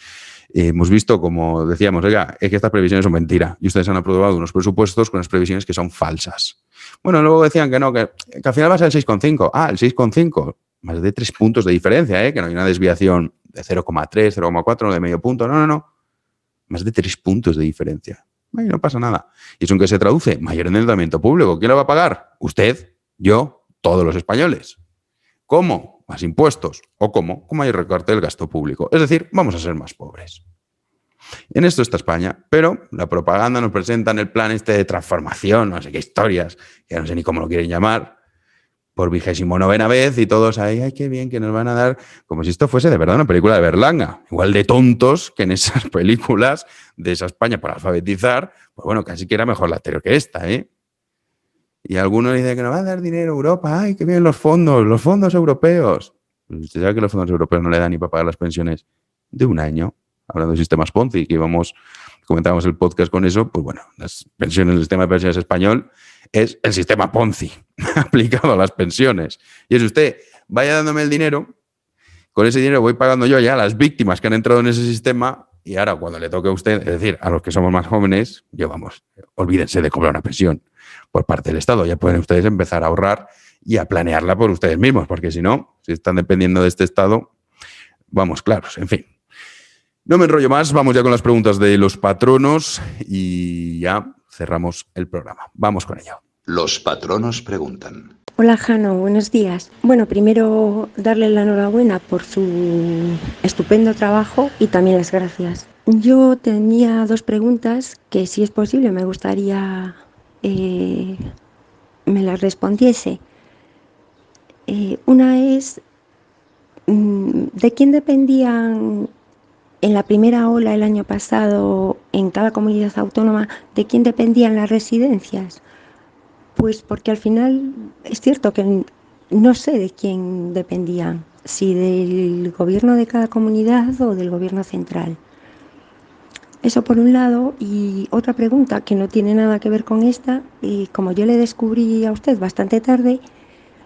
Hemos visto, como decíamos, oiga, es que estas previsiones son mentira. Y ustedes han aprobado unos presupuestos con unas previsiones que son falsas. Bueno, luego decían que no, que al final va a ser el 6,5. Ah, el 6,5. Más de 3 puntos de diferencia, que no hay una desviación de 0,3, 0,4, de medio punto. No. Más de 3 puntos de diferencia. Y no pasa nada. ¿Y eso en qué se traduce? Mayor endeudamiento público. ¿Quién lo va a pagar? Usted, yo, todos los españoles. ¿Cómo? Más impuestos. ¿O cómo? Con mayor recorte del gasto público. Es decir, vamos a ser más pobres. En esto está España, pero la propaganda nos presenta en el plan este de transformación, no sé qué historias, que no sé ni cómo lo quieren llamar, por 29ª vez y todos ahí, ay, qué bien que nos van a dar, como si esto fuese de verdad una película de Berlanga, igual de tontos que en esas películas de esa España para alfabetizar, pues bueno, casi que era mejor la anterior que esta, ¿eh? Y algunos dicen que nos va a dar dinero Europa, ay, qué bien los fondos europeos. Usted sabe que los fondos europeos no le dan ni para pagar las pensiones de un año, hablando de sistemas Ponzi, que comentábamos el podcast con eso, pues bueno, las pensiones, el sistema de pensiones español es el sistema Ponzi aplicado a las pensiones. Y es usted, vaya dándome el dinero, con ese dinero voy pagando yo ya a las víctimas que han entrado en ese sistema y ahora cuando le toque a usted, es decir, a los que somos más jóvenes, olvídense de cobrar una pensión por parte del Estado. Ya pueden ustedes empezar a ahorrar y a planearla por ustedes mismos, porque si no, si están dependiendo de este Estado, vamos claros, en fin. No me enrollo más, vamos ya con las preguntas de los patronos y ya cerramos el programa. Vamos con ello. Los patronos preguntan. Hola Jano, buenos días. Bueno, primero darle la enhorabuena por su estupendo trabajo y también las gracias. Yo tenía 2 preguntas que, si es posible, me gustaría me las respondiese. Una es, ¿de quién dependían en la primera ola el año pasado en cada comunidad autónoma, de quién dependían las residencias? Pues porque al final es cierto que no sé de quién dependían, si del gobierno de cada comunidad o del gobierno central. Eso por un lado. Y otra pregunta que no tiene nada que ver con esta, y como yo le descubrí a usted bastante tarde,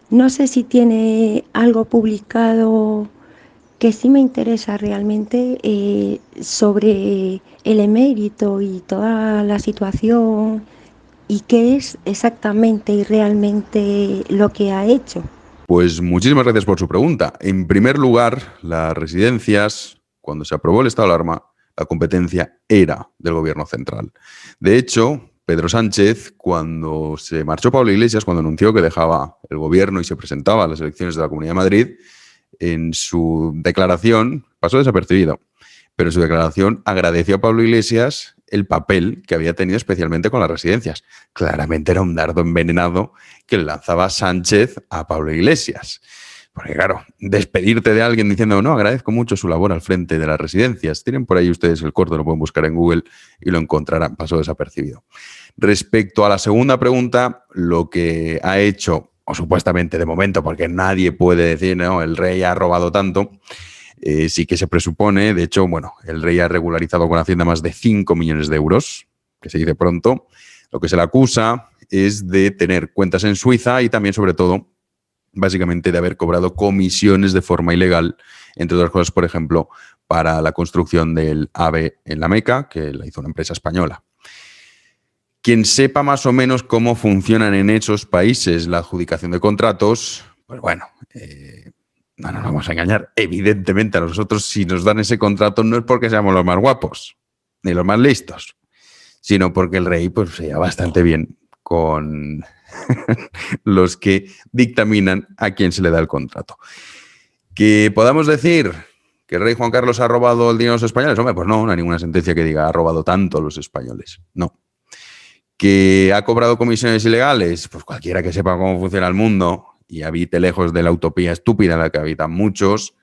no sé si tiene algo publicado que sí me interesa realmente sobre el emérito y toda la situación y qué es exactamente y realmente lo que ha hecho. Pues muchísimas gracias por su pregunta. En primer lugar, las residencias, cuando se aprobó el estado de alarma, la competencia era del gobierno central. De hecho, Pedro Sánchez, cuando se marchó Pablo Iglesias, cuando anunció que dejaba el gobierno y se presentaba a las elecciones de la Comunidad de Madrid, en su declaración pasó desapercibido, pero en su declaración agradeció a Pablo Iglesias el papel que había tenido especialmente con las residencias. Claramente era un dardo envenenado que le lanzaba Sánchez a Pablo Iglesias. Porque claro, despedirte de alguien diciendo no, agradezco mucho su labor al frente de las residencias. Tienen por ahí ustedes el corto, lo pueden buscar en Google y lo encontrarán. Pasó desapercibido. Respecto a la segunda pregunta, lo que ha hecho, o supuestamente de momento, porque nadie puede decir, no, el rey ha robado tanto, sí que se presupone, de hecho, bueno, el rey ha regularizado con Hacienda más de 5 millones de euros, que se dice pronto. Lo que se le acusa es de tener cuentas en Suiza y también, sobre todo, básicamente de haber cobrado comisiones de forma ilegal, entre otras cosas, por ejemplo, para la construcción del AVE en la Meca, que la hizo una empresa española. Quien sepa más o menos cómo funcionan en esos países la adjudicación de contratos, pues bueno, no nos vamos a engañar. Evidentemente a nosotros, si nos dan ese contrato, no es porque seamos los más guapos ni los más listos, sino porque el rey pues se lleva bastante bien con los que dictaminan a quién se le da el contrato. Que podamos decir que el rey Juan Carlos ha robado el dinero a los españoles, hombre, pues no hay ninguna sentencia que diga ha robado tanto a los españoles, no. ¿Que ha cobrado comisiones ilegales? Pues cualquiera que sepa cómo funciona el mundo y habite lejos de la utopía estúpida en la que habitan muchos,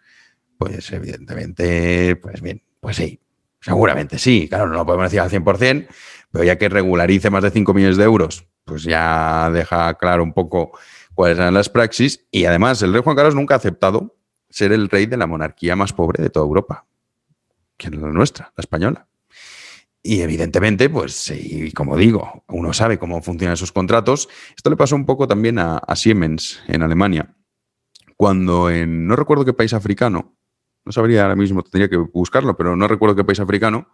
pues evidentemente, pues bien, pues sí, seguramente sí. Claro, no lo podemos decir al 100%, pero ya que regularice más de 5 millones de euros, pues ya deja claro un poco cuáles eran las praxis. Y además, el rey Juan Carlos nunca ha aceptado ser el rey de la monarquía más pobre de toda Europa, que es la nuestra, la española. Y evidentemente, pues sí, como digo, uno sabe cómo funcionan esos contratos. Esto le pasó un poco también a Siemens en Alemania, cuando no recuerdo qué país africano, no sabría ahora mismo, tendría que buscarlo, pero no recuerdo qué país africano,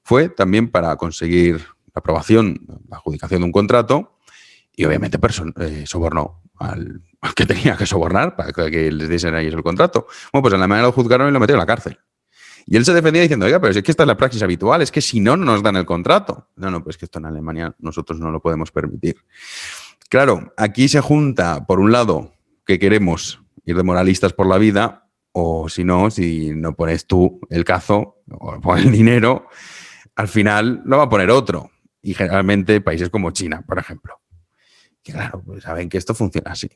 fue también para conseguir la aprobación, la adjudicación de un contrato y obviamente sobornó al que tenía que sobornar para que les diesen a ellos el contrato. Bueno, pues en Alemania lo juzgaron y lo metieron a la cárcel. Y él se defendía diciendo, oiga, pero es que esta es la praxis habitual, es que si no, no nos dan el contrato. No, pues que esto en Alemania nosotros no lo podemos permitir. Claro, aquí se junta, por un lado, que queremos ir de moralistas por la vida, o si no pones tú el cazo o pones el dinero, al final lo va a poner otro. Y generalmente países como China, por ejemplo, que claro, pues saben que esto funciona así.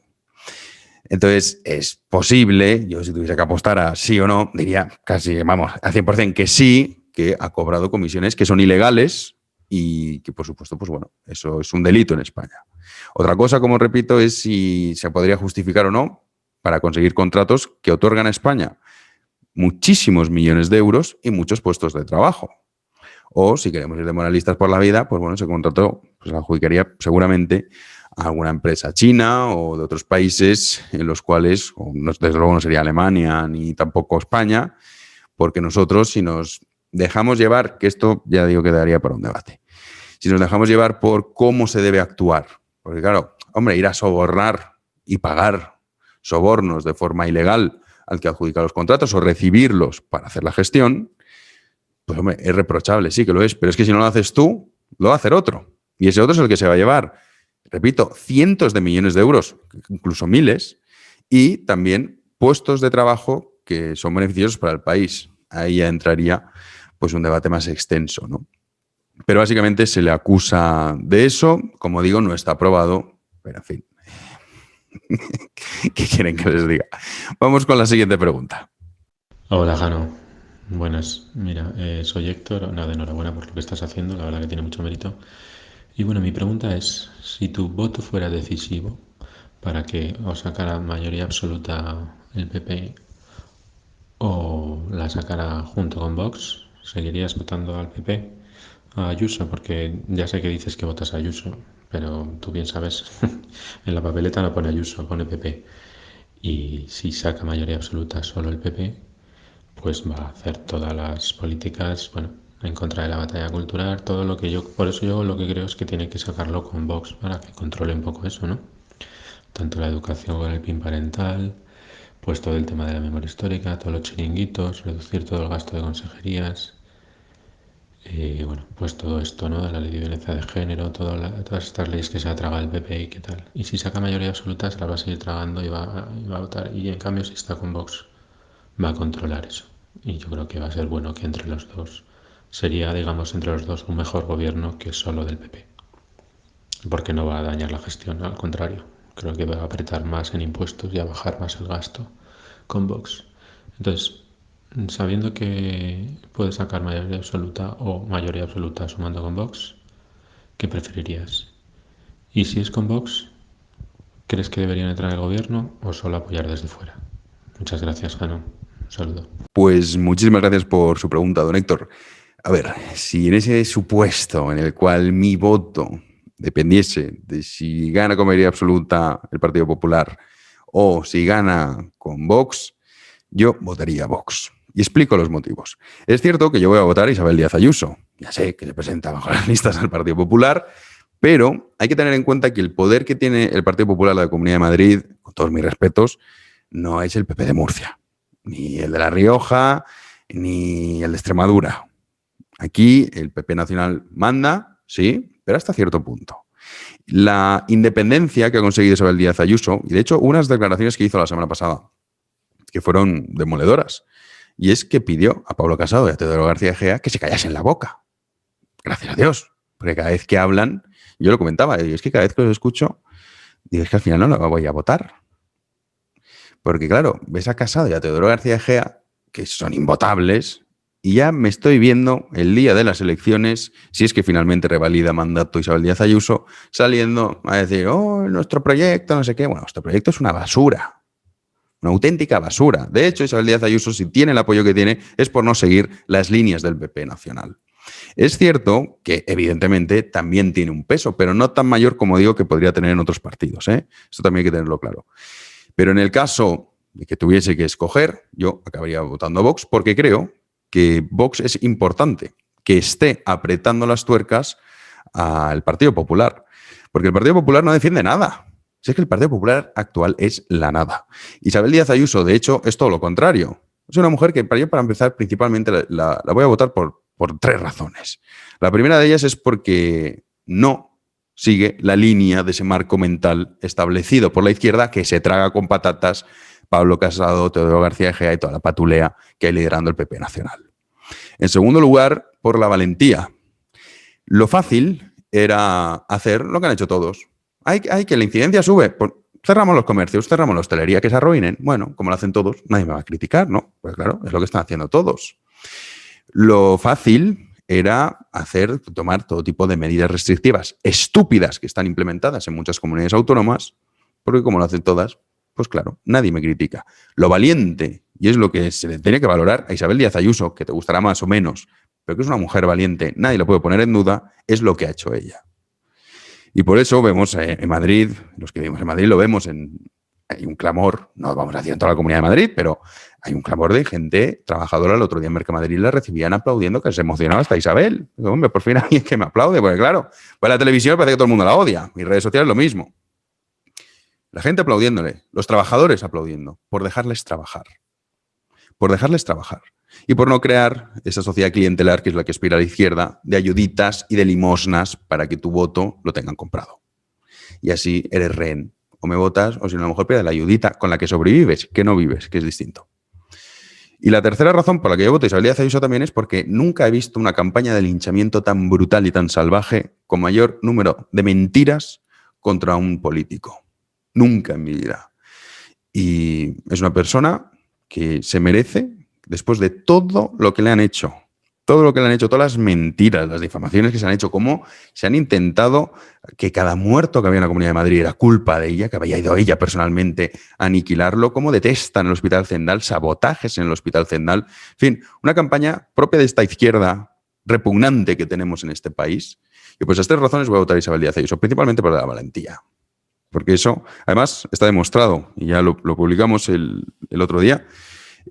Entonces, es posible, yo si tuviese que apostar a sí o no, diría casi, vamos, al 100% que sí, que ha cobrado comisiones que son ilegales y que, por supuesto, pues bueno, eso es un delito en España. Otra cosa, como repito, es si se podría justificar o no para conseguir contratos que otorgan a España muchísimos millones de euros y muchos puestos de trabajo. O si queremos ir de moralistas por la vida, pues bueno, ese contrato pues, lo adjudicaría seguramente a alguna empresa china o de otros países en los cuales, desde luego no sería Alemania ni tampoco España, porque nosotros si nos dejamos llevar, que esto ya digo que daría para un debate, si nos dejamos llevar por cómo se debe actuar, porque claro, hombre, ir a sobornar y pagar sobornos de forma ilegal al que adjudica los contratos o recibirlos para hacer la gestión, pues hombre, es reprochable, sí que lo es, pero es que si no lo haces tú, lo va a hacer otro. Y ese otro es el que se va a llevar, repito, cientos de millones de euros, incluso miles, y también puestos de trabajo que son beneficiosos para el país. Ahí ya entraría pues un debate más extenso, ¿no? Pero básicamente se le acusa de eso, como digo, no está aprobado, pero en fin. ¿Qué quieren que les diga? Vamos con la siguiente pregunta. Hola, Jano. Buenas. Mira, soy Héctor. Nada, enhorabuena por lo que estás haciendo. La verdad que tiene mucho mérito. Y bueno, mi pregunta es, si tu voto fuera decisivo para que os sacara mayoría absoluta el PP o la sacara junto con Vox, ¿seguirías votando al PP, a Ayuso? Porque ya sé que dices que votas a Ayuso, pero tú bien sabes, en la papeleta no pone Ayuso, pone PP. Y si saca mayoría absoluta solo el PP, pues va a hacer todas las políticas, bueno, en contra de la batalla cultural, todo lo que por eso yo lo que creo es que tiene que sacarlo con Vox para que controle un poco eso, ¿no? Tanto la educación con el PIN parental, pues todo el tema de la memoria histórica, todos los chiringuitos, reducir todo el gasto de consejerías, bueno, pues todo esto, ¿no? De la ley de violencia de género, todas estas leyes que se ha tragado el PP y qué tal. Y si saca mayoría absoluta se la va a seguir tragando y va a votar. Y en cambio si está con Vox va a controlar eso. Y yo creo que va a ser bueno que entre los dos, sería, digamos, entre los dos un mejor gobierno que solo del PP. Porque no va a dañar la gestión, al contrario. Creo que va a apretar más en impuestos y a bajar más el gasto con Vox. Entonces, sabiendo que puede sacar mayoría absoluta o mayoría absoluta sumando con Vox, ¿qué preferirías? Y si es con Vox, ¿crees que deberían entrar en el gobierno o solo apoyar desde fuera? Muchas gracias, Jano. Un saludo. Pues muchísimas gracias por su pregunta, don Héctor. A ver, si en ese supuesto en el cual mi voto dependiese de si gana con mayoría absoluta el Partido Popular o si gana con Vox, yo votaría a Vox. Y explico los motivos. Es cierto que yo voy a votar a Isabel Díaz Ayuso. Ya sé que se presenta bajo las listas al Partido Popular, pero hay que tener en cuenta que el poder que tiene el Partido Popular de la Comunidad de Madrid, con todos mis respetos, no es el PP de Murcia, ni el de La Rioja, ni el de Extremadura. Aquí el PP nacional manda, sí, pero hasta cierto punto. La independencia que ha conseguido Isabel Díaz Ayuso, y de hecho unas declaraciones que hizo la semana pasada, que fueron demoledoras, y es que pidió a Pablo Casado y a Teodoro García Egea que se callasen la boca. Gracias a Dios, porque cada vez que hablan, yo lo comentaba, y es que cada vez que los escucho, digo, es que al final no lo voy a votar. Porque claro, ves a Casado y a Teodoro García Egea, que son invotables, y ya me estoy viendo el día de las elecciones, si es que finalmente revalida mandato Isabel Díaz Ayuso, saliendo a decir, oh, nuestro proyecto, no sé qué. Bueno, nuestro proyecto es una basura, una auténtica basura. De hecho, Isabel Díaz Ayuso, si tiene el apoyo que tiene, es por no seguir las líneas del PP nacional. Es cierto que, evidentemente, también tiene un peso, pero no tan mayor como digo que podría tener en otros partidos, ¿eh? Esto también hay que tenerlo claro. Pero en el caso de que tuviese que escoger, yo acabaría votando a Vox porque creo que Vox es importante que esté apretando las tuercas al Partido Popular. Porque el Partido Popular no defiende nada. Si es que el Partido Popular actual es la nada. Isabel Díaz Ayuso, de hecho, es todo lo contrario. Es una mujer que, para empezar, principalmente la voy a votar por 3 razones. La primera de ellas es porque no sigue la línea de ese marco mental establecido por la izquierda que se traga con patatas Pablo Casado, Teodoro García Egea y toda la patulea que hay liderando el PP nacional. En segundo lugar, por la valentía. Lo fácil era hacer lo que han hecho todos. Hay que la incidencia sube. Pues cerramos los comercios, cerramos la hostelería, que se arruinen. Bueno, como lo hacen todos, nadie me va a criticar, ¿no? Pues claro, es lo que están haciendo todos. Lo fácil era tomar todo tipo de medidas restrictivas estúpidas que están implementadas en muchas comunidades autónomas, porque como lo hacen todas, pues claro, nadie me critica. Lo valiente, y es lo que se le tiene que valorar a Isabel Díaz Ayuso, que te gustará más o menos, pero que es una mujer valiente, nadie lo puede poner en duda, es lo que ha hecho ella. Y por eso vemos en Madrid, los que vivimos en Madrid lo vemos, hay un clamor, no vamos a decir en toda la Comunidad de Madrid, pero hay un clamor de gente trabajadora. El otro día en Mercamadrid la recibían aplaudiendo, que se emocionaba hasta Isabel. Digo, hombre, por fin alguien que me aplaude, porque claro, pues la televisión parece que todo el mundo la odia, mis redes sociales lo mismo. La gente aplaudiéndole, los trabajadores aplaudiendo, por dejarles trabajar. Por dejarles trabajar. Y por no crear esa sociedad clientelar que es la que aspira a la izquierda, de ayuditas y de limosnas para que tu voto lo tengan comprado. Y así eres rehén. O me votas, o si no, a lo mejor pierdes la ayudita con la que sobrevives, que no vives, que es distinto. Y la tercera razón por la que yo voto a Isabel Díaz Ayuso también es porque nunca he visto una campaña de linchamiento tan brutal y tan salvaje con mayor número de mentiras contra un político. Nunca en mi vida. Y es una persona que se merece, después de todo lo que le han hecho, todas las mentiras, las difamaciones que se han hecho, cómo se han intentado que cada muerto que había en la Comunidad de Madrid era culpa de ella, que había ido ella personalmente a aniquilarlo, cómo detestan el Hospital Zendal, sabotajes en el Hospital Zendal. En fin, una campaña propia de esta izquierda repugnante que tenemos en este país. Y pues a estas razones voy a votar a Isabel Díaz Ayuso, principalmente por la valentía. Porque eso, además, está demostrado, y ya lo publicamos el otro día,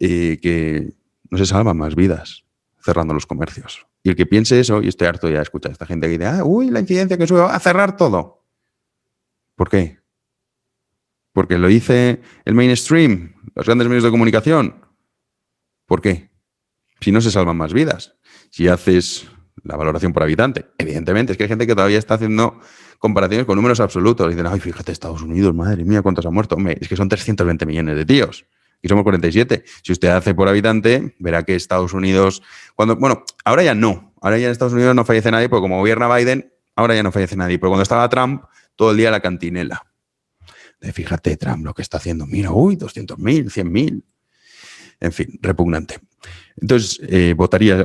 que no se salvan más vidas cerrando los comercios. Y el que piense eso, y estoy harto ya de escuchar a esta gente que dice, uy, la incidencia que sube, a cerrar todo. ¿Por qué? Porque lo dice el mainstream, los grandes medios de comunicación. ¿Por qué? Si no se salvan más vidas. Si haces la valoración por habitante, evidentemente, es que hay gente que todavía está haciendo comparaciones con números absolutos. Dicen, ay, fíjate, Estados Unidos, madre mía, ¿cuántos han muerto? Hombre, es que son 320 millones de tíos. Y somos 47. Si usted hace por habitante, verá que Estados Unidos... Bueno, ahora ya no. Ahora ya en Estados Unidos no fallece nadie, porque como gobierna Biden, ahora ya no fallece nadie. Pero cuando estaba Trump, todo el día la cantinela. Fíjate, Trump, lo que está haciendo. Mira, 200.000, 100.000. En fin, repugnante. Entonces,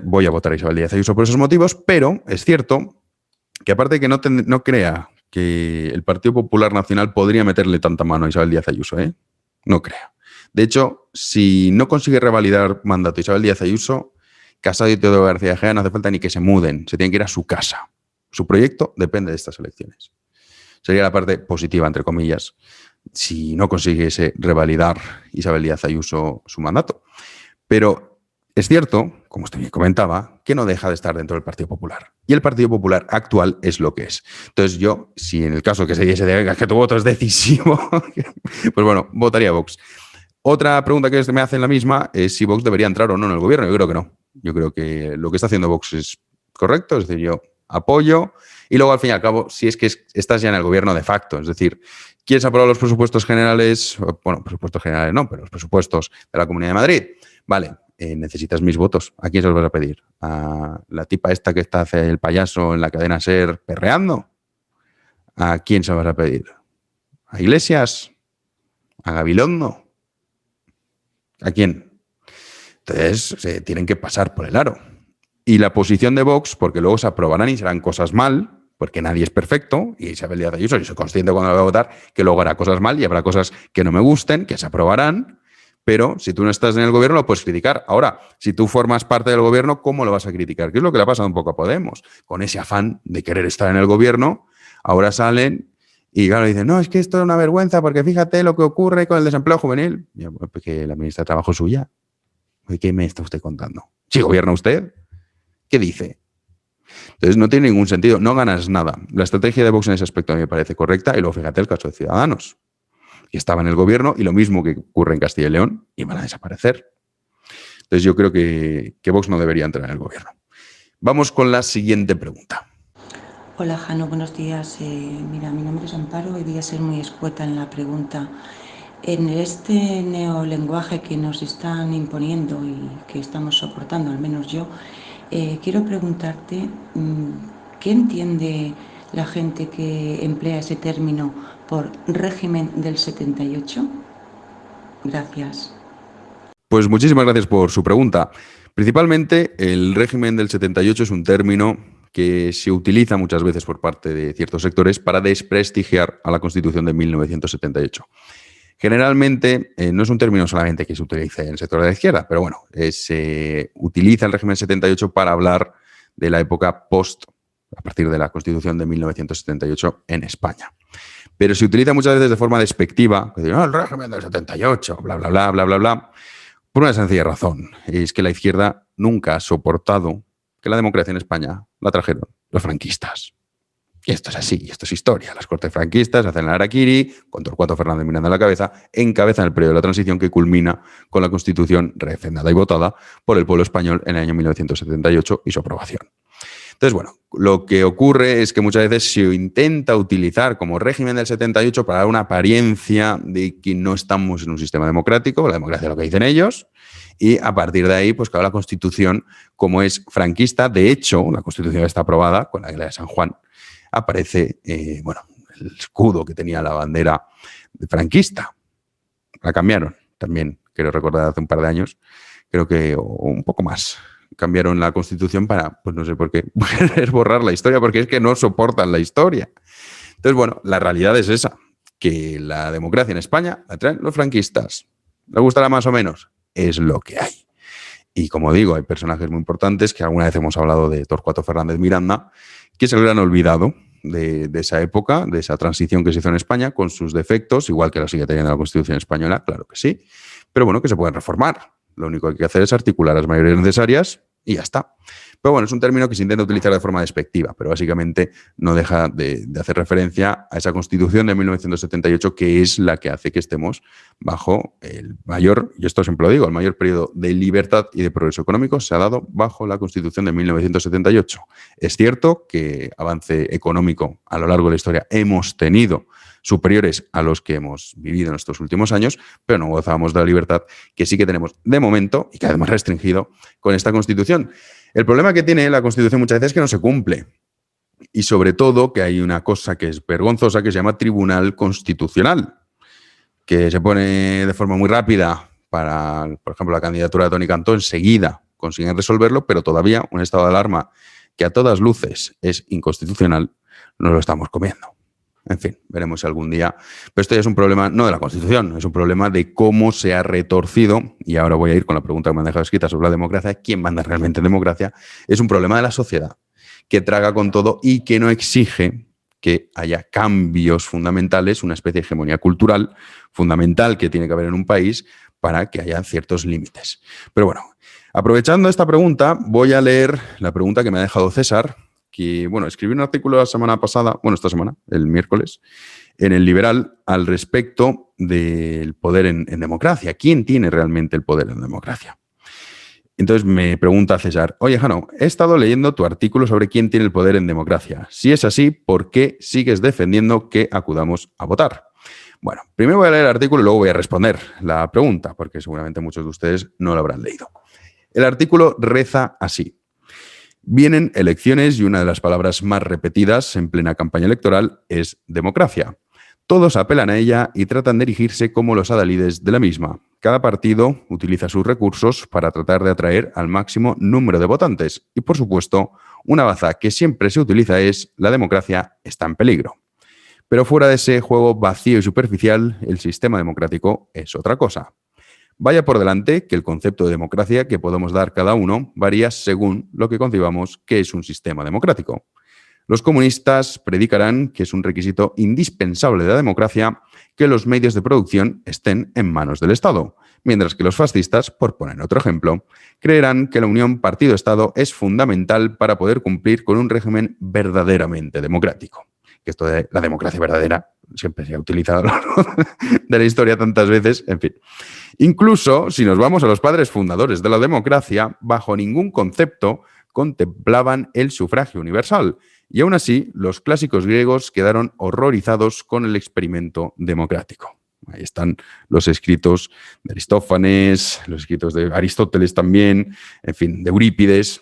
voy a votar a Isabel Díaz Ayuso por esos motivos, pero es cierto que aparte de que no crea que el Partido Popular Nacional podría meterle tanta mano a Isabel Díaz Ayuso, no crea. De hecho, si no consigue revalidar mandato Isabel Díaz Ayuso, Casado y Teodoro García Egea no hace falta ni que se muden, se tienen que ir a su casa. Su proyecto depende de estas elecciones. Sería la parte positiva, entre comillas, si no consiguiese revalidar Isabel Díaz Ayuso su mandato. Pero es cierto, como usted bien comentaba, que no deja de estar dentro del Partido Popular. Y el Partido Popular actual es lo que es. Entonces yo, si en el caso que se diese de venga, que tu voto es decisivo, pues bueno, votaría a Vox. Otra pregunta que me hacen la misma es si Vox debería entrar o no en el gobierno. Yo creo que no. Yo creo que lo que está haciendo Vox es correcto, es decir, yo apoyo. Y luego, al fin y al cabo, si es que estás ya en el gobierno de facto, es decir, ¿quieres aprobar los presupuestos generales? Bueno, presupuestos generales no, pero los presupuestos de la Comunidad de Madrid. Vale, necesitas mis votos. ¿A quién se los vas a pedir? ¿A la tipa esta que está hace el payaso en la cadena SER perreando? ¿A quién se los vas a pedir? ¿A Iglesias? ¿A Gabilondo? ¿A quién? Entonces, se tienen que pasar por el aro. Y la posición de Vox, porque luego se aprobarán y serán cosas mal, porque nadie es perfecto, y Isabel Díaz Ayuso, yo soy consciente cuando la voy a votar, que luego hará cosas mal y habrá cosas que no me gusten, que se aprobarán, pero si tú no estás en el gobierno lo puedes criticar. Ahora, si tú formas parte del gobierno, ¿cómo lo vas a criticar? ¿Qué es lo que le ha pasado un poco a Podemos? Con ese afán de querer estar en el gobierno, ahora salen y claro, dicen, no, es que esto es una vergüenza porque fíjate lo que ocurre con el desempleo juvenil. Y yo, pues que la ministra de Trabajo es suya. ¿Qué me está usted contando? ¿Si gobierna usted? ¿Qué dice? Entonces no tiene ningún sentido, no ganas nada. La estrategia de Vox en ese aspecto a mí me parece correcta y luego fíjate el caso de Ciudadanos, que estaba en el gobierno y lo mismo que ocurre en Castilla y León y van a desaparecer. Entonces yo creo que Vox no debería entrar en el gobierno. Vamos con la siguiente pregunta. Hola, Jano, buenos días. Mira, mi nombre es Amparo y voy a ser muy escueta en la pregunta. En este neolenguaje que nos están imponiendo y que estamos soportando, al menos yo, quiero preguntarte, ¿qué entiende la gente que emplea ese término por régimen del 78? Gracias. Pues muchísimas gracias por su pregunta. Principalmente, el régimen del 78 es un término que se utiliza muchas veces por parte de ciertos sectores para desprestigiar a la Constitución de 1978. Generalmente no es un término solamente que se utilice en el sector de la izquierda, pero bueno, se utiliza el régimen 78 para hablar de la época post, a partir de la Constitución de 1978 en España. Pero se utiliza muchas veces de forma despectiva, que dicen, el régimen del 78, bla, bla, bla, bla, bla, bla, por una sencilla razón, es que la izquierda nunca ha soportado que la democracia en España la trajeron los franquistas. Y esto es así, esto es historia. Las cortes franquistas hacen el harakiri, con Torcuato Fernández Miranda a la cabeza, encabezan el periodo de la transición que culmina con la Constitución refrendada y votada por el pueblo español en el año 1978 y su aprobación. Entonces, bueno, lo que ocurre es que muchas veces se intenta utilizar como régimen del 78 para dar una apariencia de que no estamos en un sistema democrático, la democracia es lo que dicen ellos, y a partir de ahí, pues claro, la Constitución, como es franquista, de hecho, la Constitución está aprobada con la Águila de San Juan, aparece, el escudo que tenía la bandera franquista. La cambiaron también, quiero recordar, hace un par de años, creo que o un poco más. Cambiaron la Constitución para, pues no sé por qué, querer borrar la historia, porque es que no soportan la historia. Entonces, bueno, la realidad es esa, que la democracia en España la traen los franquistas. ¿Les gustará más o menos? Es lo que hay. Y como digo, hay personajes muy importantes, que alguna vez hemos hablado de Torcuato Fernández Miranda, que se lo han olvidado de esa época, de esa transición que se hizo en España, con sus defectos, igual que la sigue teniendo la Constitución española, claro que sí, pero bueno, que se pueden reformar. Lo único que hay que hacer es articular las mayorías necesarias y ya está. Pero bueno, es un término que se intenta utilizar de forma despectiva, pero básicamente no deja de hacer referencia a esa Constitución de 1978, que es la que hace que estemos bajo el mayor, y esto siempre lo digo, el mayor periodo de libertad y de progreso económico se ha dado bajo la Constitución de 1978. Es cierto que avance económico a lo largo de la historia hemos tenido superiores a los que hemos vivido en estos últimos años, pero no gozábamos de la libertad que sí que tenemos de momento y que además restringido con esta Constitución. El problema que tiene la Constitución muchas veces es que no se cumple. Y sobre todo que hay una cosa que es vergonzosa que se llama Tribunal Constitucional, que se pone de forma muy rápida para, por ejemplo, la candidatura de Toni Cantó, enseguida consiguen resolverlo, pero todavía un estado de alarma que a todas luces es inconstitucional, nos lo estamos comiendo. En fin, veremos si algún día... Pero esto ya es un problema no de la Constitución, es un problema de cómo se ha retorcido, y ahora voy a ir con la pregunta que me han dejado escrita sobre la democracia, ¿quién manda realmente en democracia? Es un problema de la sociedad, que traga con todo y que no exige que haya cambios fundamentales, una especie de hegemonía cultural fundamental que tiene que haber en un país para que haya ciertos límites. Pero bueno, aprovechando esta pregunta, voy a leer la pregunta que me ha dejado César, que, bueno, escribí un artículo la semana pasada, bueno, esta semana, el miércoles, en El Liberal, al respecto del poder en democracia. ¿Quién tiene realmente el poder en democracia? Entonces me pregunta César, oye, Jano, he estado leyendo tu artículo sobre quién tiene el poder en democracia. Si es así, ¿por qué sigues defendiendo que acudamos a votar? Bueno, primero voy a leer el artículo y luego voy a responder la pregunta, porque seguramente muchos de ustedes no lo habrán leído. El artículo reza así. Vienen elecciones y una de las palabras más repetidas en plena campaña electoral es democracia. Todos apelan a ella y tratan de erigirse como los adalides de la misma. Cada partido utiliza sus recursos para tratar de atraer al máximo número de votantes. Y, por supuesto, una baza que siempre se utiliza es la democracia está en peligro. Pero fuera de ese juego vacío y superficial, el sistema democrático es otra cosa. Vaya por delante que el concepto de democracia que podemos dar cada uno varía según lo que concibamos que es un sistema democrático. Los comunistas predicarán que es un requisito indispensable de la democracia que los medios de producción estén en manos del Estado, mientras que los fascistas, por poner otro ejemplo, creerán que la unión partido-Estado es fundamental para poder cumplir con un régimen verdaderamente democrático. Que esto de la democracia verdadera siempre se ha utilizado a lo largo de la historia tantas veces, en fin. Incluso, si nos vamos a los padres fundadores de la democracia, bajo ningún concepto contemplaban el sufragio universal. Y aún así, los clásicos griegos quedaron horrorizados con el experimento democrático. Ahí están los escritos de Aristófanes, los escritos de Aristóteles también, en fin, de Eurípides.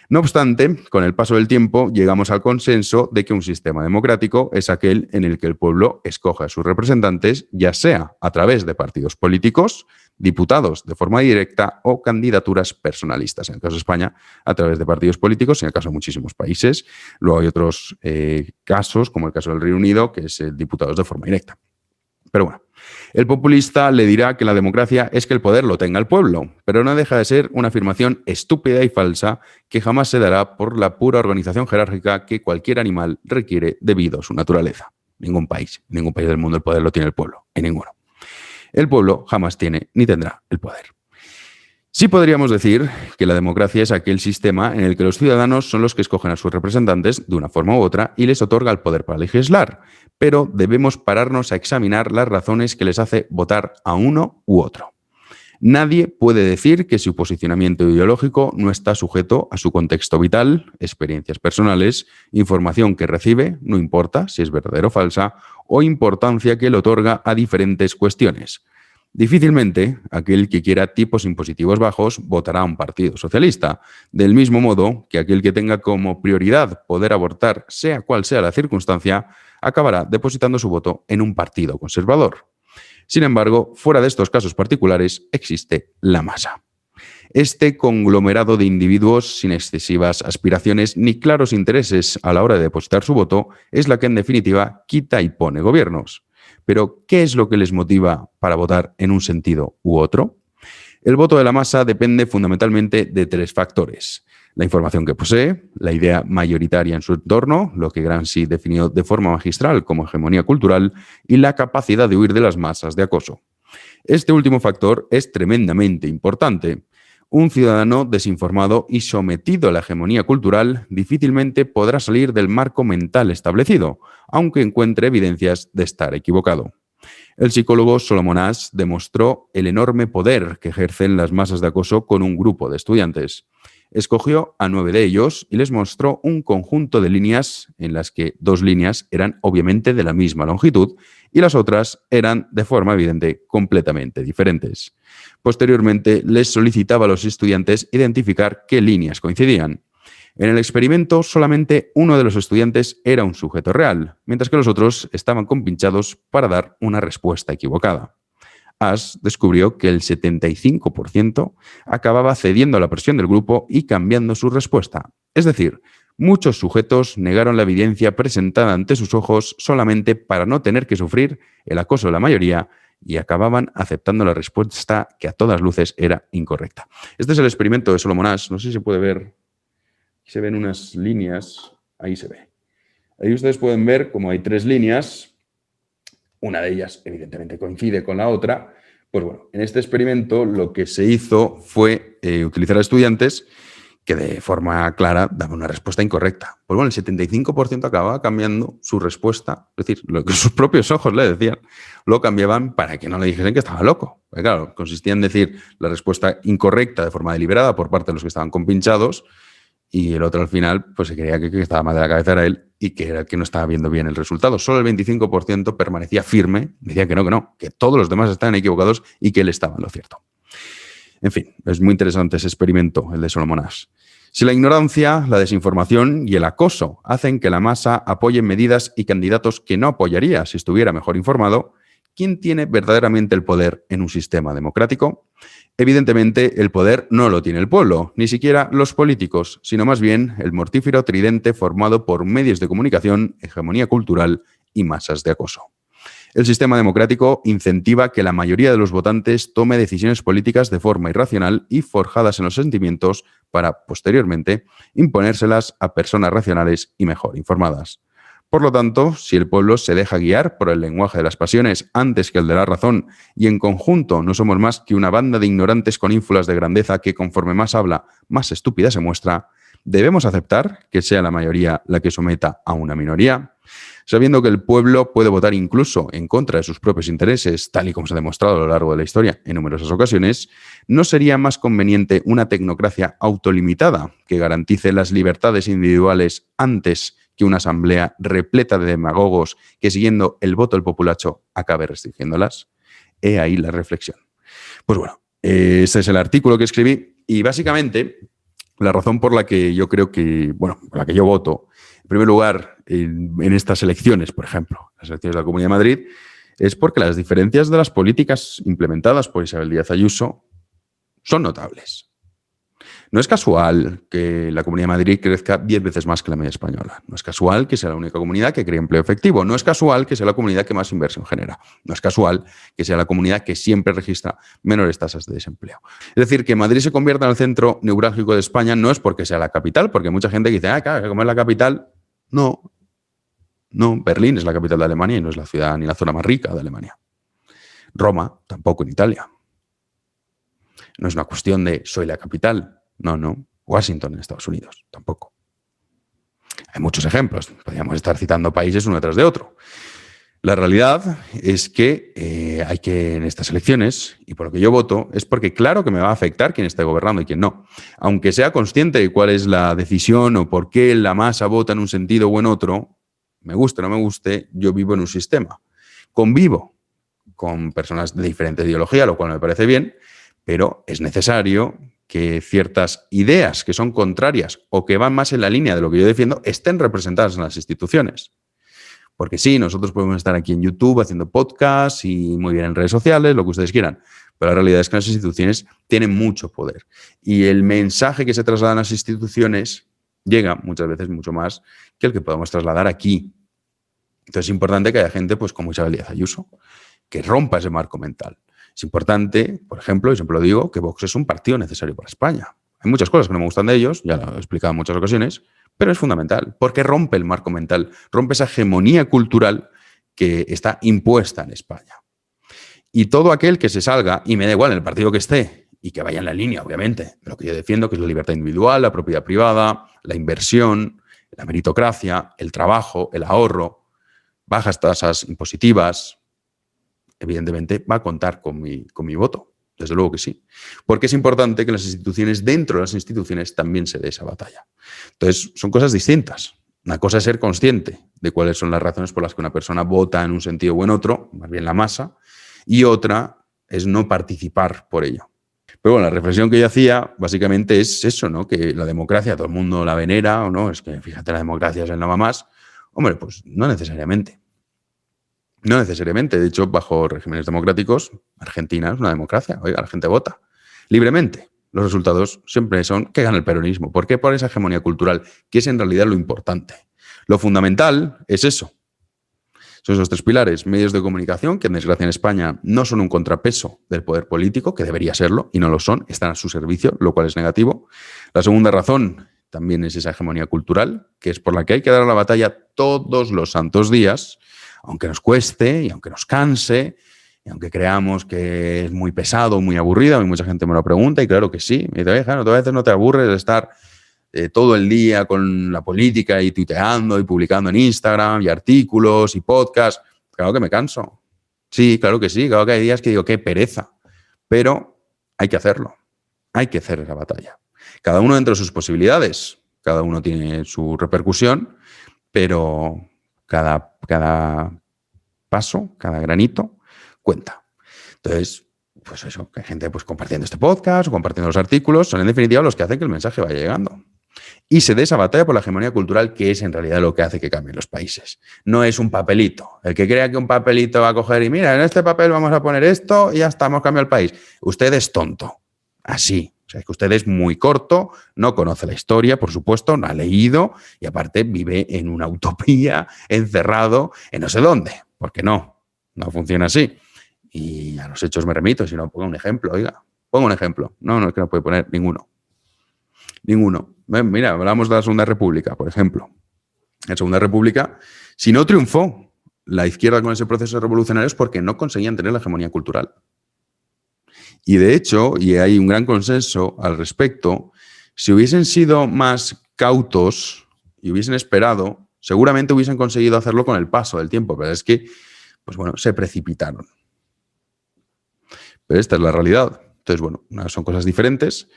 No obstante, con el paso del tiempo llegamos al consenso de que un sistema democrático es aquel en el que el pueblo escoge a sus representantes, ya sea a través de partidos políticos, diputados de forma directa o candidaturas personalistas. En el caso de España, a través de partidos políticos, en el caso de muchísimos países. Luego hay otros casos, como el caso del Reino Unido, que es diputados de forma directa. Pero bueno, el populista le dirá que la democracia es que el poder lo tenga el pueblo, pero no deja de ser una afirmación estúpida y falsa que jamás se dará por la pura organización jerárquica que cualquier animal requiere debido a su naturaleza. Ningún país del mundo el poder lo tiene el pueblo, en ninguno. El pueblo jamás tiene ni tendrá el poder. Sí podríamos decir que la democracia es aquel sistema en el que los ciudadanos son los que escogen a sus representantes de una forma u otra y les otorga el poder para legislar, pero debemos pararnos a examinar las razones que les hace votar a uno u otro. Nadie puede decir que su posicionamiento ideológico no está sujeto a su contexto vital, experiencias personales, información que recibe, no importa si es verdadera o falsa, o importancia que le otorga a diferentes cuestiones. Difícilmente aquel que quiera tipos impositivos bajos votará a un partido socialista, del mismo modo que aquel que tenga como prioridad poder abortar, sea cual sea la circunstancia, acabará depositando su voto en un partido conservador. Sin embargo, fuera de estos casos particulares existe la masa. Este conglomerado de individuos sin excesivas aspiraciones ni claros intereses a la hora de depositar su voto es la que en definitiva quita y pone gobiernos. Pero, ¿qué es lo que les motiva para votar en un sentido u otro? El voto de la masa depende fundamentalmente de tres factores: la información que posee, la idea mayoritaria en su entorno, lo que Gramsci definió de forma magistral como hegemonía cultural, y la capacidad de huir de las masas de acoso. Este último factor es tremendamente importante. Un ciudadano desinformado y sometido a la hegemonía cultural difícilmente podrá salir del marco mental establecido, aunque encuentre evidencias de estar equivocado. El psicólogo Solomon Asch demostró el enorme poder que ejercen las masas de acoso con un grupo de estudiantes. Escogió a 9 de ellos y les mostró un conjunto de líneas en las que 2 líneas eran obviamente de la misma longitud y las otras eran, de forma evidente, completamente diferentes. Posteriormente, les solicitaba a los estudiantes identificar qué líneas coincidían. En el experimento, solamente uno de los estudiantes era un sujeto real, mientras que los otros estaban compinchados para dar una respuesta equivocada. Asch descubrió que el 75% acababa cediendo a la presión del grupo y cambiando su respuesta. Es decir, muchos sujetos negaron la evidencia presentada ante sus ojos solamente para no tener que sufrir el acoso de la mayoría y acababan aceptando la respuesta que a todas luces era incorrecta. Este es el experimento de Solomon Asch. No sé si se puede ver. Se ven unas líneas. Ahí se ve. Ahí ustedes pueden ver cómo hay 3 líneas. Una de ellas, evidentemente, coincide con la otra. Pues bueno, en este experimento lo que se hizo fue utilizar a estudiantes que de forma clara daban una respuesta incorrecta. Pues bueno, el 75% acababa cambiando su respuesta, es decir, lo que sus propios ojos le decían, lo cambiaban para que no le dijesen que estaba loco. Porque claro, consistía en decir la respuesta incorrecta de forma deliberada por parte de los que estaban compinchados, y el otro al final pues se creía que estaba mal de la cabeza era él y que era el que no estaba viendo bien el resultado. Solo el 25% permanecía firme, decía que no, que todos los demás estaban equivocados y que él estaba en lo cierto. En fin, es muy interesante ese experimento, el de Solomon Asch. Si la ignorancia, la desinformación y el acoso hacen que la masa apoye medidas y candidatos que no apoyaría si estuviera mejor informado, ¿quién tiene verdaderamente el poder en un sistema democrático? Evidentemente, el poder no lo tiene el pueblo, ni siquiera los políticos, sino más bien el mortífero tridente formado por medios de comunicación, hegemonía cultural y masas de acoso. El sistema democrático incentiva que la mayoría de los votantes tome decisiones políticas de forma irracional y forjadas en los sentimientos para, posteriormente, imponérselas a personas racionales y mejor informadas. Por lo tanto, si el pueblo se deja guiar por el lenguaje de las pasiones antes que el de la razón y en conjunto no somos más que una banda de ignorantes con ínfulas de grandeza que conforme más habla, más estúpida se muestra, ¿debemos aceptar que sea la mayoría la que someta a una minoría? Sabiendo que el pueblo puede votar incluso en contra de sus propios intereses, tal y como se ha demostrado a lo largo de la historia en numerosas ocasiones, ¿no sería más conveniente una tecnocracia autolimitada que garantice las libertades individuales antes que una asamblea repleta de demagogos que, siguiendo el voto del populacho, acabe restringiéndolas? He ahí la reflexión. Pues bueno, ese es el artículo que escribí y básicamente la razón por la que yo creo que, bueno, por la que yo voto, en primer lugar, en estas elecciones, por ejemplo, las elecciones de la Comunidad de Madrid, es porque las diferencias de las políticas implementadas por Isabel Díaz Ayuso son notables. No es casual que la Comunidad de Madrid crezca 10 veces más que la media española. No es casual que sea la única comunidad que cree empleo efectivo. No es casual que sea la comunidad que más inversión genera. No es casual que sea la comunidad que siempre registra menores tasas de desempleo. Es decir, que Madrid se convierta en el centro neurálgico de España no es porque sea la capital, porque hay mucha gente que dice, claro, como es la capital. No, Berlín es la capital de Alemania y no es la ciudad ni la zona más rica de Alemania. Roma tampoco en Italia. No es una cuestión de soy la capital. No. Washington en Estados Unidos, tampoco. Hay muchos ejemplos. Podríamos estar citando países uno detrás de otro. La realidad es que hay que, en estas elecciones, y por lo que yo voto, es porque claro que me va a afectar quién esté gobernando y quién no. Aunque sea consciente de cuál es la decisión o por qué la masa vota en un sentido o en otro, me guste o no me guste, yo vivo en un sistema. Convivo con personas de diferente ideología, lo cual me parece bien, pero es necesario que ciertas ideas que son contrarias o que van más en la línea de lo que yo defiendo estén representadas en las instituciones. Porque sí, nosotros podemos estar aquí en YouTube haciendo podcasts y muy bien en redes sociales, lo que ustedes quieran, pero la realidad es que las instituciones tienen mucho poder. Y el mensaje que se traslada en las instituciones llega muchas veces mucho más que el que podemos trasladar aquí. Entonces es importante que haya gente pues, como Isabel Díaz Ayuso, que rompa ese marco mental. Es importante, por ejemplo, y siempre lo digo, que Vox es un partido necesario para España. Hay muchas cosas que no me gustan de ellos, ya lo he explicado en muchas ocasiones, pero es fundamental, porque rompe el marco mental, rompe esa hegemonía cultural que está impuesta en España. Y todo aquel que se salga, y me da igual en el partido que esté, y que vaya en la línea, obviamente, de lo que yo defiendo, que es la libertad individual, la propiedad privada, la inversión, la meritocracia, el trabajo, el ahorro, bajas tasas impositivas, evidentemente va a contar con mi voto. Desde luego que sí. Porque es importante que las instituciones, dentro de las instituciones, también se dé esa batalla. Entonces, son cosas distintas. Una cosa es ser consciente de cuáles son las razones por las que una persona vota en un sentido o en otro, más bien la masa, y otra es no participar por ello. Pero bueno, la reflexión que yo hacía básicamente es eso, ¿no? Que la democracia todo el mundo la venera, o no, es que fíjate, la democracia es el nada más. Hombre, pues no necesariamente. No necesariamente. De hecho, bajo regímenes democráticos, Argentina es una democracia. Oiga, la gente vota libremente. Los resultados siempre son que gana el peronismo. ¿Por qué? Por esa hegemonía cultural, que es en realidad lo importante. Lo fundamental es eso. Son esos tres pilares. Medios de comunicación, que en desgracia en España no son un contrapeso del poder político, que debería serlo, y no lo son, están a su servicio, lo cual es negativo. La segunda razón también es esa hegemonía cultural, que es por la que hay que dar la batalla todos los santos días, aunque nos cueste y aunque nos canse, y aunque creamos que es muy pesado, muy aburrido, y mucha gente me lo pregunta, y claro que sí. Me dice, a veces no te aburres de estar todo el día con la política y tuiteando y publicando en Instagram y artículos y podcasts. Claro que me canso. Sí, claro que sí. Claro que hay días que digo, qué pereza. Pero hay que hacerlo. Hay que hacer esa batalla. Cada uno dentro de sus posibilidades. Cada uno tiene su repercusión, pero cada paso, cada granito, cuenta. Entonces, pues eso, que hay gente pues, compartiendo este podcast o compartiendo los artículos, son en definitiva los que hacen que el mensaje vaya llegando. Y se dé esa batalla por la hegemonía cultural, que es en realidad lo que hace que cambien los países. No es un papelito. El que crea que un papelito va a coger y mira, en este papel vamos a poner esto y ya está, hemos cambiado el país. Usted es tonto. Así. O sea, es que usted es muy corto, no conoce la historia, por supuesto, no ha leído y aparte vive en una utopía, encerrado en no sé dónde. Porque no funciona así. Y a los hechos me remito, si no, pongo un ejemplo, oiga. Pongo un ejemplo. No, es que no puede poner ninguno. Mira, hablamos de la Segunda República, por ejemplo. En la Segunda República, si no triunfó la izquierda con ese proceso revolucionario es porque no conseguían tener la hegemonía cultural. Y de hecho, y hay un gran consenso al respecto, si hubiesen sido más cautos y hubiesen esperado, seguramente hubiesen conseguido hacerlo con el paso del tiempo, pero es que, pues bueno, se precipitaron. Pero esta es la realidad. Entonces, bueno, son cosas diferentes.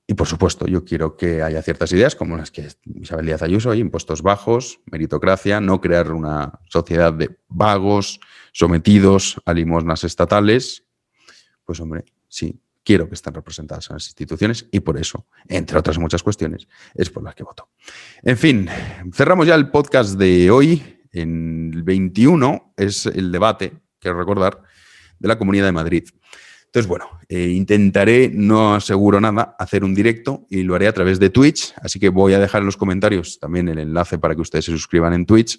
Y, por supuesto, yo quiero que haya ciertas ideas como las que Isabel Díaz Ayuso, impuestos bajos, meritocracia, no crear una sociedad de vagos sometidos a limosnas estatales. Pues, hombre, sí, quiero que estén representadas en las instituciones y por eso, entre otras muchas cuestiones, es por las que voto. En fin, cerramos ya el podcast de hoy. En el 21 es el debate, quiero recordar, de la Comunidad de Madrid. Entonces, bueno, intentaré, no aseguro nada, hacer un directo y lo haré a través de Twitch, así que voy a dejar en los comentarios también el enlace para que ustedes se suscriban en Twitch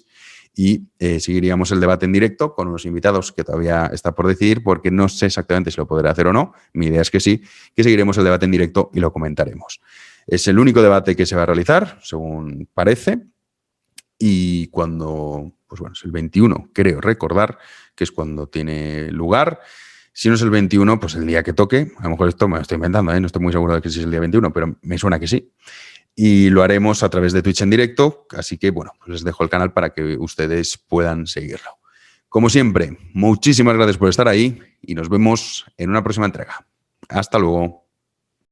y seguiríamos el debate en directo con unos invitados que todavía está por decidir porque no sé exactamente si lo podré hacer o no. Mi idea es que sí, que seguiremos el debate en directo y lo comentaremos. Es el único debate que se va a realizar, según parece, y cuando, pues bueno, es el 21, creo recordar, que es cuando tiene lugar. Si no es el 21, pues el día que toque. A lo mejor esto me lo estoy inventando, no estoy muy seguro de que sí es el día 21, pero me suena que sí. Y lo haremos a través de Twitch en directo, así que, bueno, pues les dejo el canal para que ustedes puedan seguirlo. Como siempre, muchísimas gracias por estar ahí y nos vemos en una próxima entrega. Hasta luego.